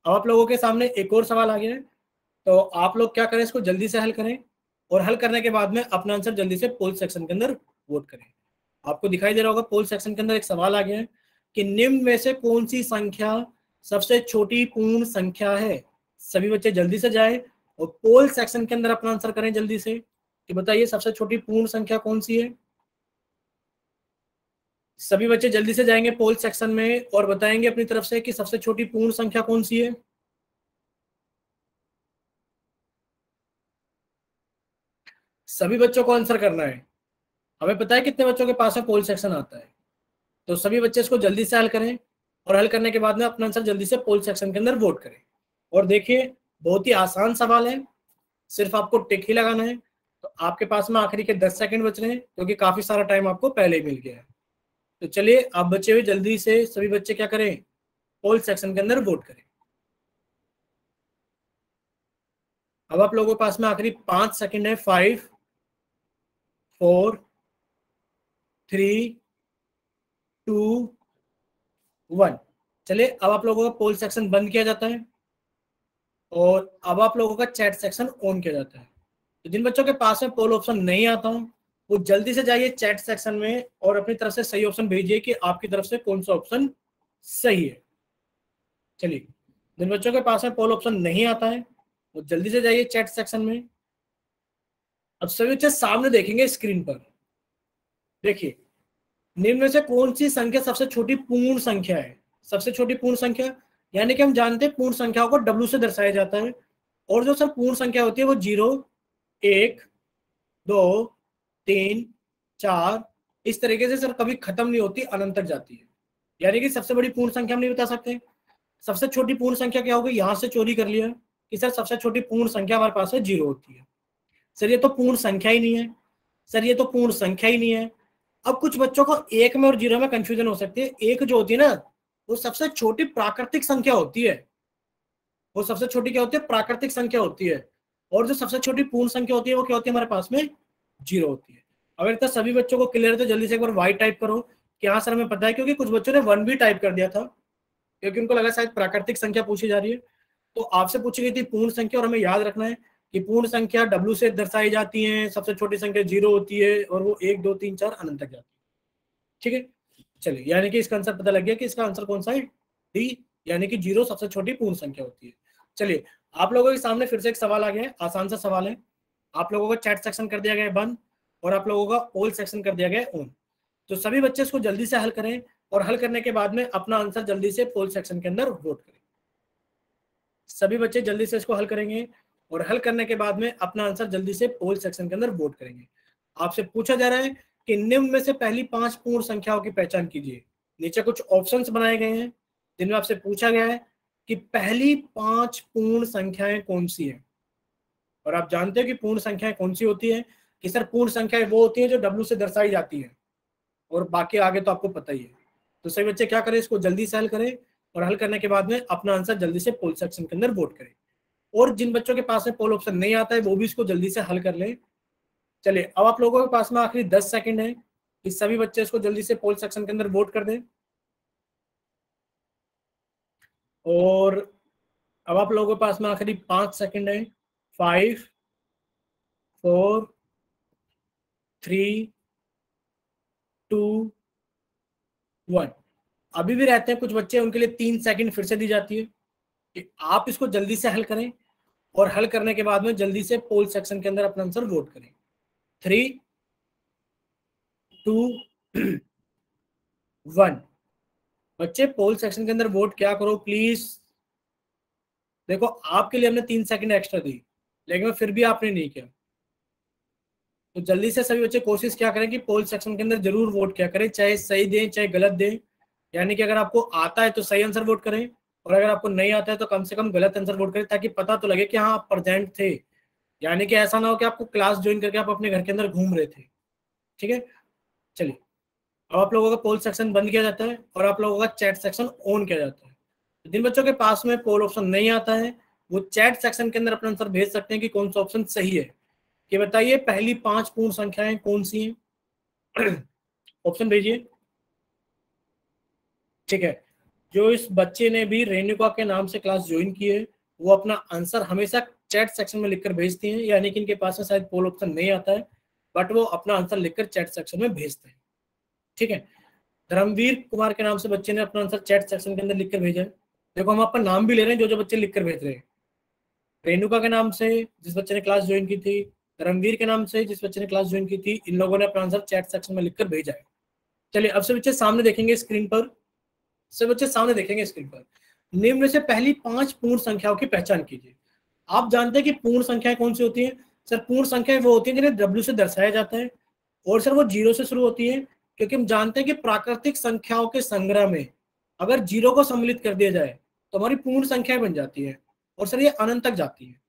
अब आप लोगों के सामने एक और सवाल आ गया है, तो आप लोग क्या करें, इसको जल्दी से हल करें और हल करने के बाद में अपना आंसर जल्दी से पोल सेक्शन के अंदर वोट करें। आपको दिखाई दे रहा होगा पोल सेक्शन के अंदर एक सवाल आ गया है कि निम्न में से कौन सी संख्या सबसे छोटी पूर्ण संख्या है। सभी बच्चे जल्दी से जाएं और पोल सेक्शन के अंदर अपना आंसर करें जल्दी से कि बताइए सबसे छोटी पूर्ण संख्या कौन सी है। सभी बच्चे जल्दी से जाएंगे पोल सेक्शन में और बताएंगे अपनी तरफ से कि सबसे छोटी पूर्ण संख्या कौन सी है। सभी बच्चों को आंसर करना है। हमें पता है कितने बच्चों के पास में पोल सेक्शन आता है, तो सभी बच्चे इसको जल्दी से हल करें और हल करने के बाद में अपना आंसर जल्दी से पोल सेक्शन के अंदर वोट करें। और देखिए बहुत ही आसान सवाल है, सिर्फ आपको टिक ही लगाना है। तो आपके पास में आखिरी के 10 सेकंड बच रहे हैं क्योंकि काफी सारा टाइम आपको पहले ही मिल गया है। तो चलिए आप बचे हुए जल्दी से सभी बच्चे क्या करें, पोल सेक्शन के अंदर वोट करें। अब आप लोगों के पास में आखिरी 5 सेकंड है। 5 4 3 2 1। चलिए अब आप लोगों का पोल सेक्शन बंद किया जाता है और अब आप लोगों का चैट सेक्शन ऑन किया जाता है। तो जिन बच्चों के पास में पोल ऑप्शन नहीं आता वो जल्दी से जाइए चैट सेक्शन में और अपनी तरफ से सही ऑप्शन भेजिए कि आपकी तरफ से कौन सा ऑप्शन सही है। चलिए जिन बच्चों के पास में पोल ऑप्शन नहीं आता है वो जल्दी से जाइए चैट सेक्शन में। अब सभी बच्चे सामने देखेंगे स्क्रीन पर, देखिए निम्न में से कौन सी संख्या सबसे छोटी पूर्ण संख्या है। सबसे छोटी पूर्ण संख्या यानी कि हम जानते हैं पूर्ण संख्याओं को W से दर्शाया जाता है और जो सर पूर्ण संख्या होती है वो 0 1 2 3 4 इस तरीके से सर कभी खत्म नहीं होती, अनंत तक जाती है। यानी कि सबसे बड़ी पूर्ण संख्या हम नहीं बता सकते। सबसे छोटी पूर्ण संख्या क्या होगी, यहां से चोरी कर लिया कि सर सबसे छोटी पूर्ण संख्या हमारे पास है 0 होती है। सर ये तो पूर्ण संख्या ही नहीं है, सर ये तो पूर्ण संख्या ही नहीं है। अब कुछ बच्चों को एक में और जीरो में कंफ्यूजन हो सकती है। एक जो होती है ना, वो सबसे छोटी प्राकृतिक संख्या होती है, वो सबसे छोटी क्या होती है, प्राकृतिक संख्या होती है। और जो सबसे छोटी पूर्ण संख्या होती है वो क्या होती है हमारे पास में, जीरो होती है। अगर इतना सभी बच्चों को क्लियर है तो जल्दी से एक बार वाई टाइप करो कि हाँ सर हमें पता है, क्योंकि कुछ बच्चों ने वन भी टाइप कर दिया था क्योंकि उनको लगा शायद प्राकृतिक संख्या पूछी जा रही है। तो आपसे पूछी गई थी पूर्ण संख्या, और हमें याद रखना है कि पूर्ण संख्या डब्ल्यू से दर्शाई जाती है, सबसे छोटी संख्या जीरो होती है और वो 1 2 3 4 अनंत तक जाती है। ठीक है, चलिए यानी कि इसका आंसर पता लग गया कि इसका आंसर कौन सा है, डी, यानी कि जीरो सबसे छोटी पूर्ण संख्या होती है। चलिए आप लोगों के सामने फिर से एक सवाल आ गया है, आसान सा सवाल है। आप लोगों का चैट सेक्शन कर दिया गया है बंद और आप लोगों का पोल सेक्शन कर दिया गया है ऑन। तो सभी बच्चे इसको जल्दी से हल करें और हल करने के बाद में अपना आंसर जल्दी से पोल सेक्शन के अंदर वोट करें। सभी बच्चे जल्दी से इसको हल करेंगे और हल करने के बाद में अपना आंसर जल्दी से पोल सेक्शन के अंदर वोट करेंगे। आपसे पूछा जा रहा है कि निम्न में से पहली 5 पूर्ण संख्याओं की पहचान कीजिए। नीचे कुछ ऑप्शंस बनाए गए हैं जिनमें आपसे पूछा गया है कि पहली 5 पूर्ण संख्याएं कौन सी हैं। और आप जानते हैं कि पूर्ण संख्याएं कौन सी होती है, कि सर पूर्ण संख्याएं वो होती हैं जो डब्ल्यू से दर्शाई जाती है, और बाकी आगे तो आपको पता ही है। तो सही बच्चे क्या करें, इसको जल्दी से हल करें और हल करने के बाद में अपना आंसर जल्दी से पोल सेक्शन के अंदर वोट करें। और जिन बच्चों के पास में पोल ऑप्शन नहीं आता है वो भी इसको जल्दी से हल कर लें। चलिए अब आप लोगों के पास में आखिरी 10 सेकंड है कि सभी बच्चे इसको जल्दी से पोल सेक्शन के अंदर वोट कर दें। और अब आप लोगों के पास में आखिरी 5 सेकंड है। 5 4 3 2 1। अभी भी रहते हैं कुछ बच्चे, उनके लिए 3 सेकंड फिर से दी जाती है कि आप इसको जल्दी से हल करें और हल करने के बाद में जल्दी से पोल सेक्शन के अंदर अपना आंसर वोट करें। 3 2 1। बच्चे पोल सेक्शन के अंदर वोट क्या करो प्लीज। देखो आपके लिए हमने 3 सेकंड एक्स्ट्रा दी लेकिन फिर भी आपने नहीं किया, तो जल्दी से सभी बच्चे कोशिश क्या करें कि पोल सेक्शन के अंदर जरूर वोट क्या करें, चाहे सही दें चाहे गलत दें। यानी कि अगर आपको आता है तो सही आंसर वोट करें और अगर आपको नहीं आता है तो कम से कम गलत आंसर वोट करें, ताकि पता तो लगे कि हाँ आप प्रेजेंट थे। यानी कि ऐसा ना हो कि आपको क्लास ज्वाइन करके आप अपने घर के अंदर घूम रहे थे। ठीक है, चलिए अब आप लोगों का पोल सेक्शन बंद किया जाता है और आप लोगों का चैट सेक्शन ऑन किया जाता है। जिन बच्चों के पास में पोल ऑप्शन नहीं आता है वो चैट सेक्शन के अंदर अपना आंसर भेज सकते हैं कि कौन सा ऑप्शन सही है, कि बताइए पहली 5 पूर्ण संख्याएं कौन सी हैं। ऑप्शन भेजिए। ठीक है, जो इस बच्चे ने भी रेणुका के नाम से क्लास ज्वाइन की है वो अपना आंसर हमेशा चैट सेक्शन में लिखकर भेजती हैं, यानी कि इनके पास में शायद पोल ऑप्शन नहीं आता है बट वो अपना आंसर लिखकर चैट सेक्शन में भेजते हैं। ठीक है, धर्मवीर कुमार के नाम से बच्चे ने अपना आंसर चैट सेक्शन के अंदर लिखकर भेजा है। देखो हम आपका नाम भी ले रहे हैं जो जो बच्चे लिखकर भेज रहे हैं। रेणुका के नाम से जिस बच्चे ने क्लास ज्वाइन की थी, धर्मवीर के नाम से जिस बच्चे ने क्लास ज्वाइन की थी, इन लोगों ने अपना आंसर चैट सेक्शन में लिखकर भेजा है। चलिए अब से बच्चे सामने देखेंगे स्क्रीन पर, सब बच्चे सामने देखेंगे स्क्रीन पर। निम्न में से पहली 5 पूर्ण संख्याओं की पहचान कीजिए। आप जानते हैं कि पूर्ण संख्याएं कौन सी होती हैं। सर पूर्ण संख्याएं वो होती हैं जिन्हें डब्ल्यू से दर्शाया जाता है और सर वो जीरो से शुरू होती है, क्योंकि हम जानते हैं कि प्राकृतिक संख्याओं के संग्रह में अगर जीरो को सम्मिलित कर दिया जाए तो हमारी पूर्ण संख्याएं बन जाती है और सर ये अनंत तक जाती है।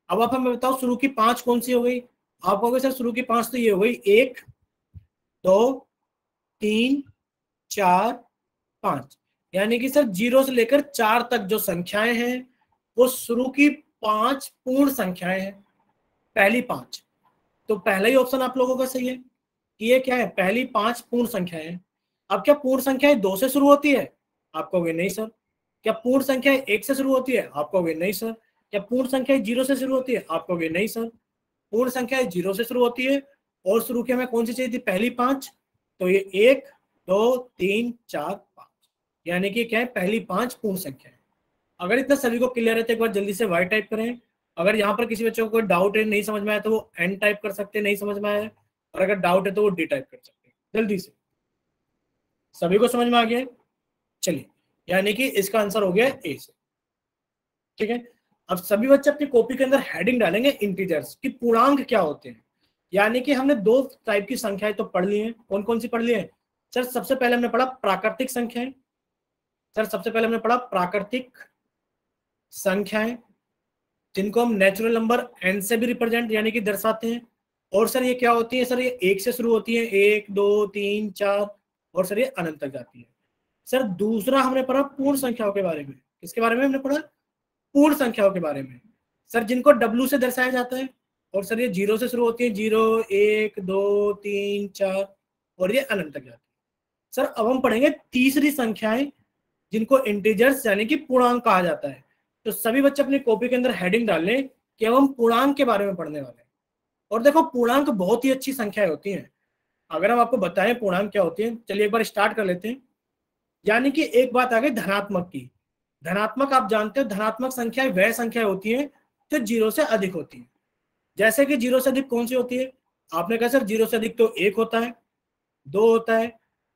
अब आप हमें बताओ शुरू की 5 कौन सी हो गई। आप कहोगे सर शुरू की 5 तो ये हो गई 1 2 3 4 5, यानी कि सर 0 से लेकर 4 तक जो संख्याएं हैं वो शुरू की 5 पूर्ण संख्याएं हैं, पहली 5। तो पहला ही ऑप्शन आप लोगों का सही है कि ये क्या है, पहली 5 पूर्ण संख्याएं हैं। अब क्या पूर्ण संख्याएं 2 से शुरू होती है, आप कहोगे नहीं सर। क्या पूर्ण संख्याएं 1 से शुरू होती है, आप कहोगे नहीं सर। क्या पूर्ण संख्याएं 0 से शुरू होती है, आप कहोगे नहीं सर। पूर्ण संख्याएं 0 से शुरू होती है और शुरू की हमें कौन सी चाहिए थी, पहली 5। तो ये 1 2 3 4 5, यानी कि क्या है, पहली 5 पूर्ण संख्या है। अगर इतना सभी को क्लियर है तो एक बार जल्दी से वाई टाइप करें। अगर यहाँ पर किसी बच्चे को कोई डाउट है, नहीं समझ में आया, तो वो एन टाइप कर सकते हैं, नहीं समझ में आया, और अगर डाउट है तो वो डी टाइप कर सकते हैं। जल्दी से सभी को समझ में आ गया है। चलिए यानी कि इसका आंसर हो गया ए से। ठीक है, अब सभी बच्चे अपनी कॉपी के अंदर हेडिंग डालेंगे इंटीजर्स कि पूर्णांक क्या होते हैं। यानी कि हमने 2 टाइप की संख्याएं तो पढ़ ली हैं। कौन कौन सी पढ़ ली है सर, सबसे पहले हमने पढ़ा प्राकृतिक संख्याएं। सर सबसे पहले हमने पढ़ा प्राकृतिक संख्याएं, जिनको हम नेचुरल नंबर n से भी रिप्रेजेंट यानी कि दर्शाते हैं। और सर ये क्या होती है? सर ये 1 से शुरू होती है, 1 2 3 4, और सर ये अनंत तक जाती है। सर दूसरा हमने पढ़ा पूर्ण संख्याओं के बारे में। किसके बारे में हमने पढ़ा? पूर्ण संख्याओं के बारे में। सर जिनको W से दर्शाया जाता है, और सर ये 0 से शुरू होती है, 0 1 2 3 4, और ये अनंत तक जाती है। सर अब हम पढ़ेंगे तीसरी संख्याएं जिनको इंटीजर्स यानी कि पूर्णांक कहा जाता है। तो सभी बच्चे अपनी कॉपी के अंदर हेडिंग डाल लें कि अब हम पूर्णांक के बारे में पढ़ने वाले हैं। और देखो पूर्णांक बहुत ही अच्छी संख्याएं होती हैं। अगर हम आपको बताएं पूर्णांक क्या होती है, चलिए एक बार स्टार्ट कर लेते हैं। यानी कि एक बात आ गई धनात्मक की। धनात्मक आप जानते हो, धनात्मक संख्याएं वह संख्याएं होती हैं जो 0 से अधिक होती है। जैसे कि 0 से अधिक कौन सी होती है? आपने कहा सर 0 से अधिक तो 1 होता है, 2 होता है,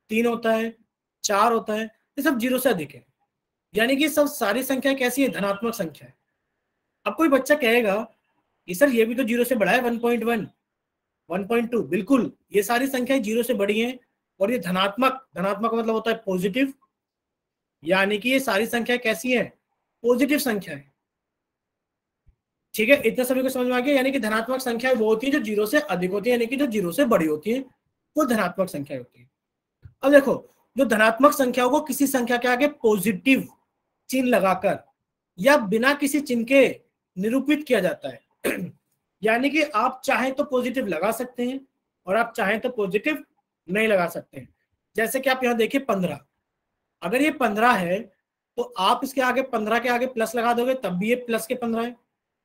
3 होता है, 4 होता है, ये सब 0 से अधिक है। यानी कि सब सारी संख्याएं कैसी है? धनात्मक संख्या है। अब कोई बच्चा कहेगा कि सर ये भी तो 0 से बड़ा है, 1.1 1.2। बिल्कुल, ये सारी संख्याएं 0 से बड़ी हैं, और ये धनात्मक, धनात्मक मतलब होता है पॉजिटिव, यानी कि ये सारी संख्याएं कैसी है? पॉजिटिव संख्या है। ठीक है, इतना सभी को समझ में आ गया। यानी कि धनात्मक संख्याएं वो होती है जो 0 से अधिक होती है, यानी कि जो 0 से बड़ी होती है वो धनात्मक संख्या होती है। अब देखो, जो धनात्मक संख्याओं को किसी संख्या के आगे पॉजिटिव चिन्ह लगाकर या बिना किसी चिन्ह के निरूपित किया जाता है। यानी कि आप चाहें तो पॉजिटिव लगा सकते हैं और आप चाहें तो पॉजिटिव नहीं लगा सकते हैं। जैसे कि आप यहाँ देखिए 15, अगर ये 15 है तो आप इसके आगे 15 के आगे प्लस लगा दोगे तब भी ये प्लस के 15 है,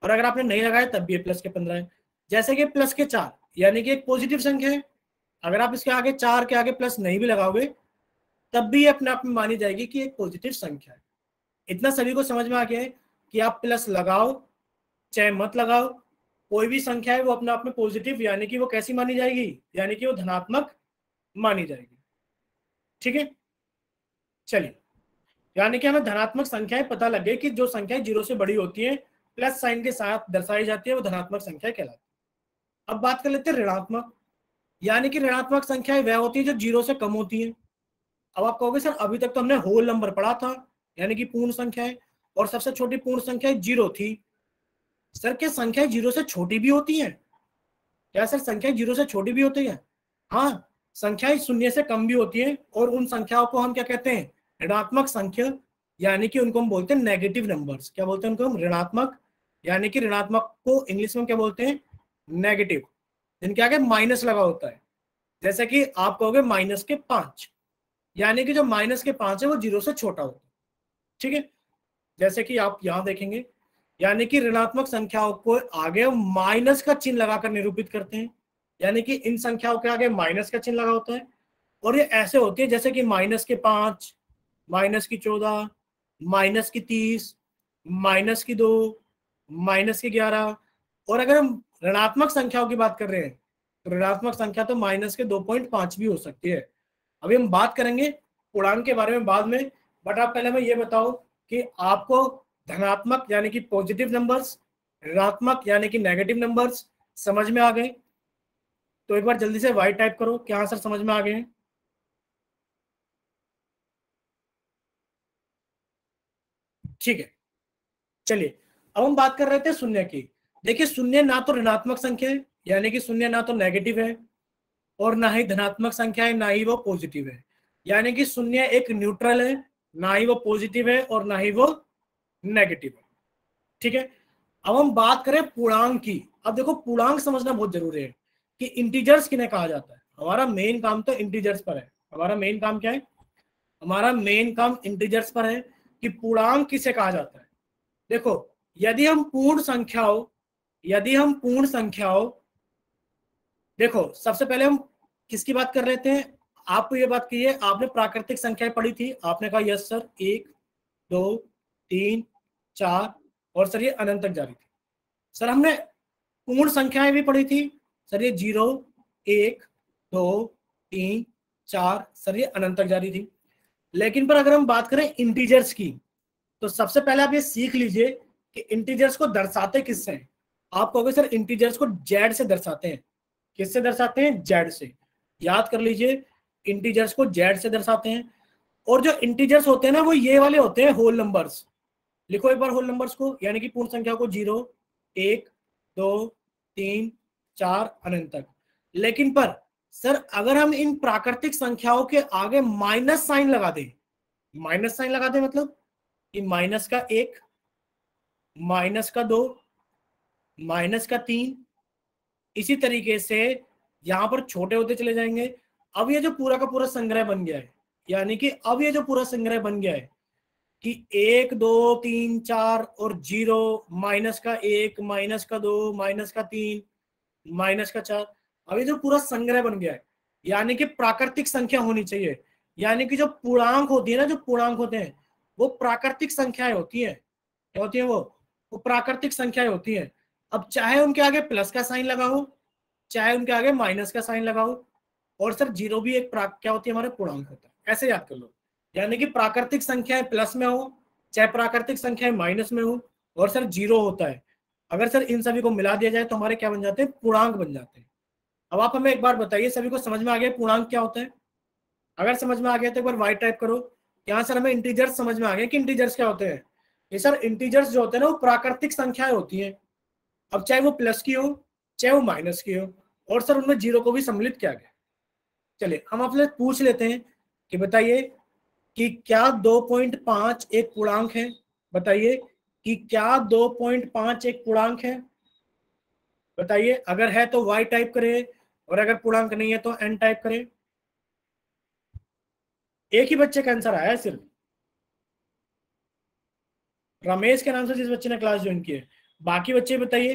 और अगर आपने नहीं लगाया तब भी ये प्लस के 15 है। जैसे कि प्लस के 4 यानी कि एक पॉजिटिव संख्या है, अगर आप इसके आगे 4 के आगे प्लस नहीं भी लगाओगे तब भी अपने आप में मानी जाएगी कि एक पॉजिटिव संख्या है। इतना सभी को समझ में आ गया है कि आप प्लस लगाओ चाहे मत लगाओ, कोई भी संख्या है वो अपने आप में पॉजिटिव यानी कि वो कैसी मानी जाएगी? यानी कि वो धनात्मक मानी जाएगी। ठीक है, चलिए, यानी कि हमें धनात्मक संख्याएं पता लग गई कि जो संख्याएं 0 से बड़ी होती हैं प्लस साइन के साथ दर्शाई जाती है वो धनात्मक संख्या कहलाती है। अब बात कर लेते हैं ऋणात्मक। यानी कि ऋणात्मक संख्याएं वह होती है जो 0 से कम होती है। अब आप कहोगे सर अभी तक तो हमने होल नंबर पढ़ा था, यानी कि पूर्ण संख्याएं, और सबसे छोटी पूर्ण संख्या 0 थी। सर क्या संख्याएं 0 से छोटी भी होती हैं? क्या सर संख्याएं 0 से छोटी भी होती है? हाँ, संख्याएं 0 से कम भी होती है, और उन संख्याओं को हम क्या कहते हैं? ऋणात्मक संख्या, यानी कि उनको हम बोलते हैं नेगेटिव नंबर्स। क्या बोलते हैं उनको हम? ऋणात्मक, यानी कि ऋणात्मक को इंग्लिश में क्या बोलते हैं? नेगेटिव, जिनके आगे माइनस लगा होता है। जैसे कि आप कहोगे -5, यानी कि जो -5 है वो 0 से छोटा होता है। ठीक है, जैसे कि आप यहां देखेंगे, यानी कि ऋणात्मक संख्याओं को आगे माइनस का चिन्ह लगाकर निरूपित करते हैं, यानी कि इन संख्याओं के आगे माइनस का चिन्ह लगा होता है। और ये ऐसे होती है जैसे कि -5, -14, -30, -2, -11। और अगर हम ऋणात्मक संख्याओं की बात कर रहे हैं तो ऋणात्मक संख्या तो -2.5 भी हो सकती है। अभी हम बात करेंगे पूर्णांक के बारे में बाद में, बट आप पहले हमें ये बताओ कि आपको धनात्मक यानी कि पॉजिटिव नंबर्स, ऋणात्मक यानी कि नेगेटिव नंबर्स समझ में आ गए? तो एक बार जल्दी से वाई टाइप करो क्या आंसर समझ में आ गए हैं। ठीक है, चलिए अब हम बात कर रहे थे शून्य की। देखिए शून्य ना तो ऋणात्मक संख्या है, यानी कि शून्य ना तो नेगेटिव है, और ना ही धनात्मक संख्या है, ना ही वो पॉजिटिव है। यानी कि शून्य एक न्यूट्रल है, ना ही वो पॉजिटिव है और ना ही वो नेगेटिव है। ठीक है, अब हम बात करें पूर्णांक की। अब देखो पूर्णांक समझना बहुत जरूरी है कि इंटीजर्स किन्हें कहा जाता है। हमारा मेन काम तो इंटीजर्स पर है। हमारा मेन काम क्या है? हमारा मेन काम इंटीजर्स पर है कि पूर्णांक किसे कहा जाता है। देखो यदि हम पूर्ण संख्याओं देखो सबसे पहले हम किसकी बात कर रहे थे? आपको ये बात की है, आपने प्राकृतिक संख्याएं पढ़ी थी, आपने कहा यस सर 1 2 3 4, और सर ये अनंत तक जारी थी। सर हमने पूर्ण संख्याएं भी पढ़ी थी, सर ये 0 1 2 3 4, सर ये अनंत तक जारी थी। लेकिन पर अगर हम बात करें इंटीजर्स की, तो सबसे पहले आप ये सीख लीजिए कि इंटीजर्स को दर्शाते किससे हैं। आप कहोगे सर इंटीजर्स को जेड से दर्शाते हैं। किससे दर्शाते हैं? जेड से। याद कर लीजिए, इंटीजर्स को जेड से दर्शाते हैं। और जो इंटीजर्स होते हैं ना वो ये वाले होते हैं होल नंबर्स। लिखो एक बार होल नंबर्स को, यानी कि पूर्ण संख्या को 0 1 2 3 4 अनंत तक। लेकिन पर सर अगर हम इन प्राकृतिक संख्याओं के आगे माइनस साइन लगा दें, माइनस साइन लगा दें मतलब कि माइनस का 1, माइनस का 2, माइनस का 3, इसी तरीके से यहां पर छोटे होते चले जाएंगे। अब ये जो पूरा का पूरा संग्रह बन गया है, यानी कि अब ये जो पूरा संग्रह बन गया है कि 1 2 3 4 और 0, माइनस का 1, माइनस का 2, माइनस का 3, माइनस का 4, अब ये जो पूरा संग्रह बन गया है, यानी कि प्राकृतिक संख्या होनी चाहिए। यानी कि जो पूर्णांक होती है ना, जो पूर्णांक होते हैं वो प्राकृतिक संख्याएं होती हैं। क्या होती है वो प्राकृतिक संख्याएं होती हैं। अब चाहे उनके आगे प्लस का साइन लगाओ, चाहे उनके आगे माइनस का साइन लगाओ, और सर जीरो भी एक क्या होती है, हमारे पूर्णांक होता है। ऐसे याद कर लो, यानी कि प्राकृतिक संख्याएं प्लस में हो, चाहे प्राकृतिक संख्याएं माइनस में हो, और सर जीरो होता है। अगर सर इन सभी को मिला दिया जाए तो हमारे क्या बन जाते हैं, पूर्णांक बन जाते हैं। अब आप हमें एक बार बताइए, सभी को समझ में आ गया पूर्णांक क्या होता है? अगर समझ में आ गया तो एक बार वाई टाइप करो। यहाँ सर हमें इंटीजर्स समझ में आ गया कि इंटीजर्स क्या होते हैं। ये सर इंटीजर्स जो होते हैं ना वो प्राकृतिक संख्याएं होती हैं। अब चाहे वो प्लस की हो, चाहे वो माइनस की हो, और सर उनमें जीरो को भी सम्मिलित किया गया। चलिए हम आपसे पूछ लेते हैं कि बताइए कि क्या 2.5 एक पूर्णांक है? बताइए कि क्या 2.5 एक पूर्णांक है? बताइए, अगर है तो y टाइप करें, और अगर पूर्णांक नहीं है तो n टाइप करें। एक ही बच्चे का आंसर आया है सिर्फ, रमेश के नाम से जिस बच्चे ने क्लास ज्वाइन की है। बाकी बच्चे बताइए।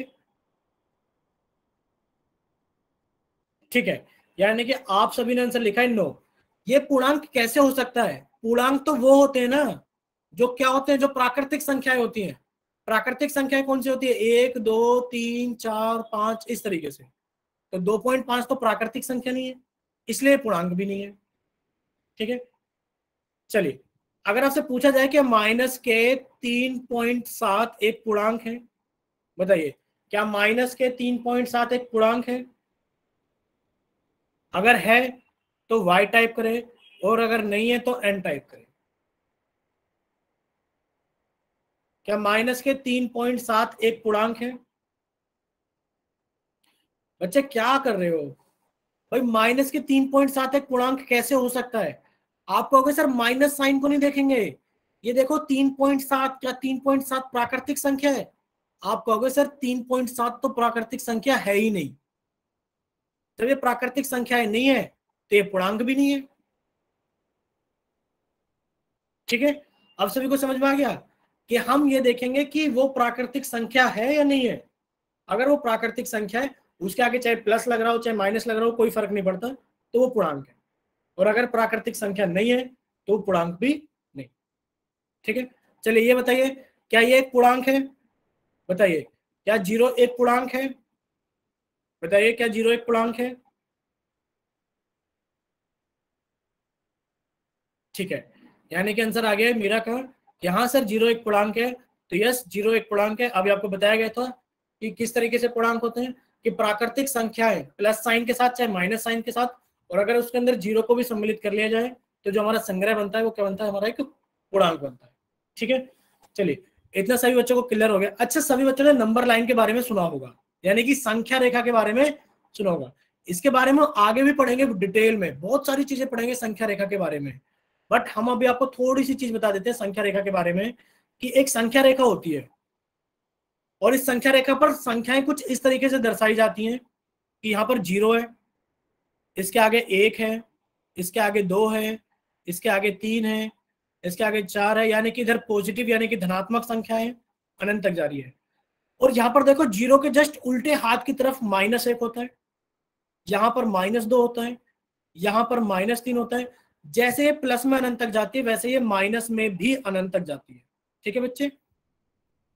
ठीक है, यानी कि आप सभी ने आंसर लिखा है नो। ये पूर्णांक कैसे हो सकता है? पूर्णांक तो वो होते हैं ना जो क्या होते हैं, जो प्राकृतिक संख्याएं होती हैं। प्राकृतिक संख्याएं कौन सी होती है? 1 2 3 4 5 इस तरीके से। तो 2.5 तो प्राकृतिक संख्या नहीं है, इसलिए पूर्णांक भी नहीं है। ठीक है, चलिए अगर आपसे पूछा जाए कि माइनस के 3.7 एक पूर्णांक है, बताइए क्या माइनस के 3.7 एक पूर्णांक है? अगर है तो y टाइप करें, और अगर नहीं है तो n टाइप करें। क्या माइनस के 3.7 एक पूर्णांक है? बच्चे क्या कर रहे हो भाई? माइनस के 3.7 एक पूर्णांक कैसे हो सकता है? आप कहोगे सर माइनस साइन को नहीं देखेंगे, ये देखो 3.7, क्या 3.7 प्राकृतिक संख्या है? आप कहोगे सर 3.7 तो प्राकृतिक संख्या है ही नहीं। जब ये प्राकृतिक संख्या नहीं है तो ये पूर्णांक भी नहीं है। ठीक है, अब सभी को समझ में आ गया कि हम ये देखेंगे कि वो प्राकृतिक संख्या है या नहीं है। अगर वो प्राकृतिक संख्या है, उसके आगे चाहे प्लस लग रहा हो चाहे माइनस लग रहा हो, कोई फर्क नहीं पड़ता, तो वो पूर्णांक है। और अगर प्राकृतिक संख्या नहीं है तो पूर्णांक भी नहीं। ठीक है, चलिए ये बताइए क्या ये एक पूर्णांक है? बताइए क्या जीरो एक पूर्णांक है? बताइए क्या जीरो एक पूर्णांक है? ठीक है, यानी कि आंसर आ गया है मेरा का कि हाँ सर जीरो एक पूर्णांक है। तो यस, जीरो एक पूर्णांक है। अभी आपको बताया गया था कि किस तरीके से पूर्णांक होते हैं, कि प्राकृतिक संख्याएं प्लस साइन के साथ चाहे माइनस साइन के साथ, और अगर उसके अंदर जीरो को भी सम्मिलित कर लिया जाए तो जो हमारा संग्रह बनता है वो क्या बनता है, हमारा एक पूर्णांक बनता है। ठीक है, चलिए इतना सभी बच्चों को क्लियर हो गया। अच्छा, सभी बच्चों ने नंबर लाइन के बारे में सुना होगा, यानी कि संख्या रेखा के बारे में सुना होगा। इसके बारे में आगे भी पढ़ेंगे डिटेल में, बहुत सारी चीजें पढ़ेंगे संख्या रेखा के बारे में। बट हम अभी आपको थोड़ी सी चीज बता देते हैं संख्या रेखा के बारे में, कि एक संख्या रेखा होती है, और इस संख्या रेखा पर संख्याएं कुछ इस तरीके से दर्शाई जाती हैं कि यहाँ पर जीरो है, इसके आगे एक है, इसके आगे दो है, इसके आगे तीन है, इसके आगे चार है, यानी कि इधर पॉजिटिव यानी कि धनात्मक संख्या है, अनंत तक जा रही है। और यहाँ पर देखो जीरो के जस्ट उल्टे हाथ की तरफ माइनस एक होता है, यहाँ पर माइनस दो होता है, यहाँ पर माइनस तीन होता है। जैसे ये प्लस में अनंत तक जाती है वैसे ये माइनस में भी अनंत तक जाती है। ठीक है बच्चे,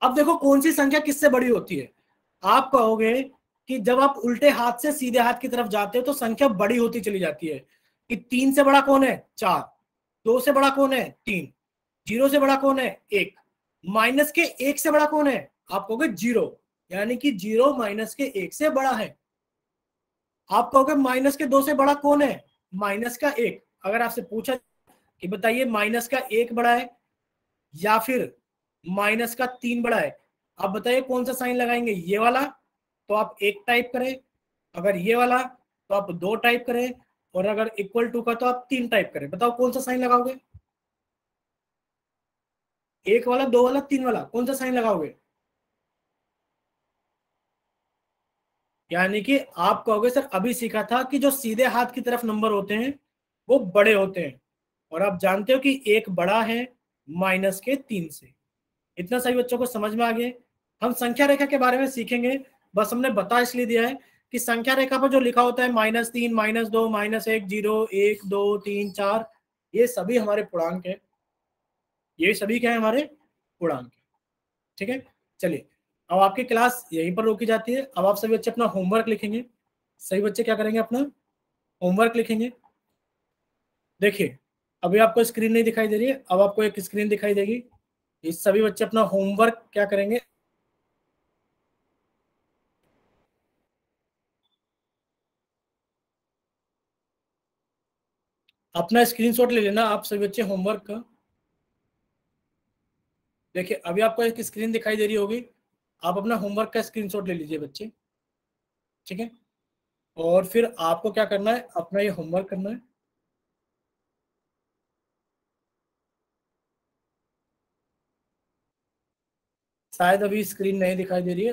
अब देखो कौन सी संख्या किससे बड़ी होती है। आप कहोगे कि जब आप उल्टे हाथ से सीधे हाथ की तरफ जाते हो तो संख्या बड़ी होती चली जाती है, कि 3 से बड़ा कौन है? 4, 2 से बड़ा कौन है? 3, 0 से बड़ा कौन है? 1, माइनस के 1 से बड़ा कौन है? आप कहोगे 0, यानी कि 0 माइनस के 1 से बड़ा है। आप कहोगे माइनस के 2 से बड़ा कौन है? माइनस का 1। अगर आपसे पूछा कि बताइए माइनस का 1 बड़ा है या फिर माइनस का 3 बड़ा है, आप बताइए कौन सा साइन लगाएंगे, ये वाला तो आप एक टाइप करें, अगर ये वाला तो आप दो टाइप करें, और अगर इक्वल टू का तो आप तीन टाइप करें। बताओ कौन सा साइन लगाओगे, एक वाला, दो वाला, तीन वाला, कौन सा साइन लगाओगे? यानी कि आप कहोगे सर अभी सीखा था कि जो सीधे हाथ की तरफ नंबर होते हैं वो बड़े होते हैं, और आप जानते हो कि एक बड़ा है माइनस के तीन से। इतना सही बच्चों को समझ में आ गया। हम संख्या रेखा के बारे में सीखेंगे, बस हमने बता इसलिए दिया है कि संख्या रेखा पर जो लिखा होता है -3, -2, -1, 0, 1, 2, 3, 4, ये सभी हमारे पूर्णांक है। ये सभी क्या है, हमारे पूर्णांक है। ठीक है, चलिए अब आपकी क्लास यहीं पर रोकी जाती है। अब आप सभी बच्चे अपना होमवर्क लिखेंगे। सही बच्चे क्या करेंगे, अपना होमवर्क लिखेंगे। देखिए अभी आपको स्क्रीन नहीं दिखाई दे रही है, अब आपको एक स्क्रीन दिखाई देगी। ये सभी बच्चे अपना होमवर्क क्या करेंगे, अपना स्क्रीनशॉट ले लेना आप सभी बच्चे होमवर्क का। देखिए अभी आपको एक स्क्रीन दिखाई दे रही होगी, आप अपना होमवर्क का स्क्रीनशॉट ले लीजिए बच्चे। ठीक है, और फिर आपको क्या करना है, अपना ये होमवर्क करना है। शायद अभी स्क्रीन नहीं दिखाई दे रही है,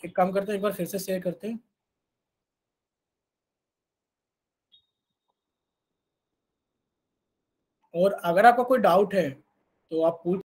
एक काम करते हैं, एक बार फिर से शेयर करते हैं। और अगर आपका कोई डाउट है तो आप पूछ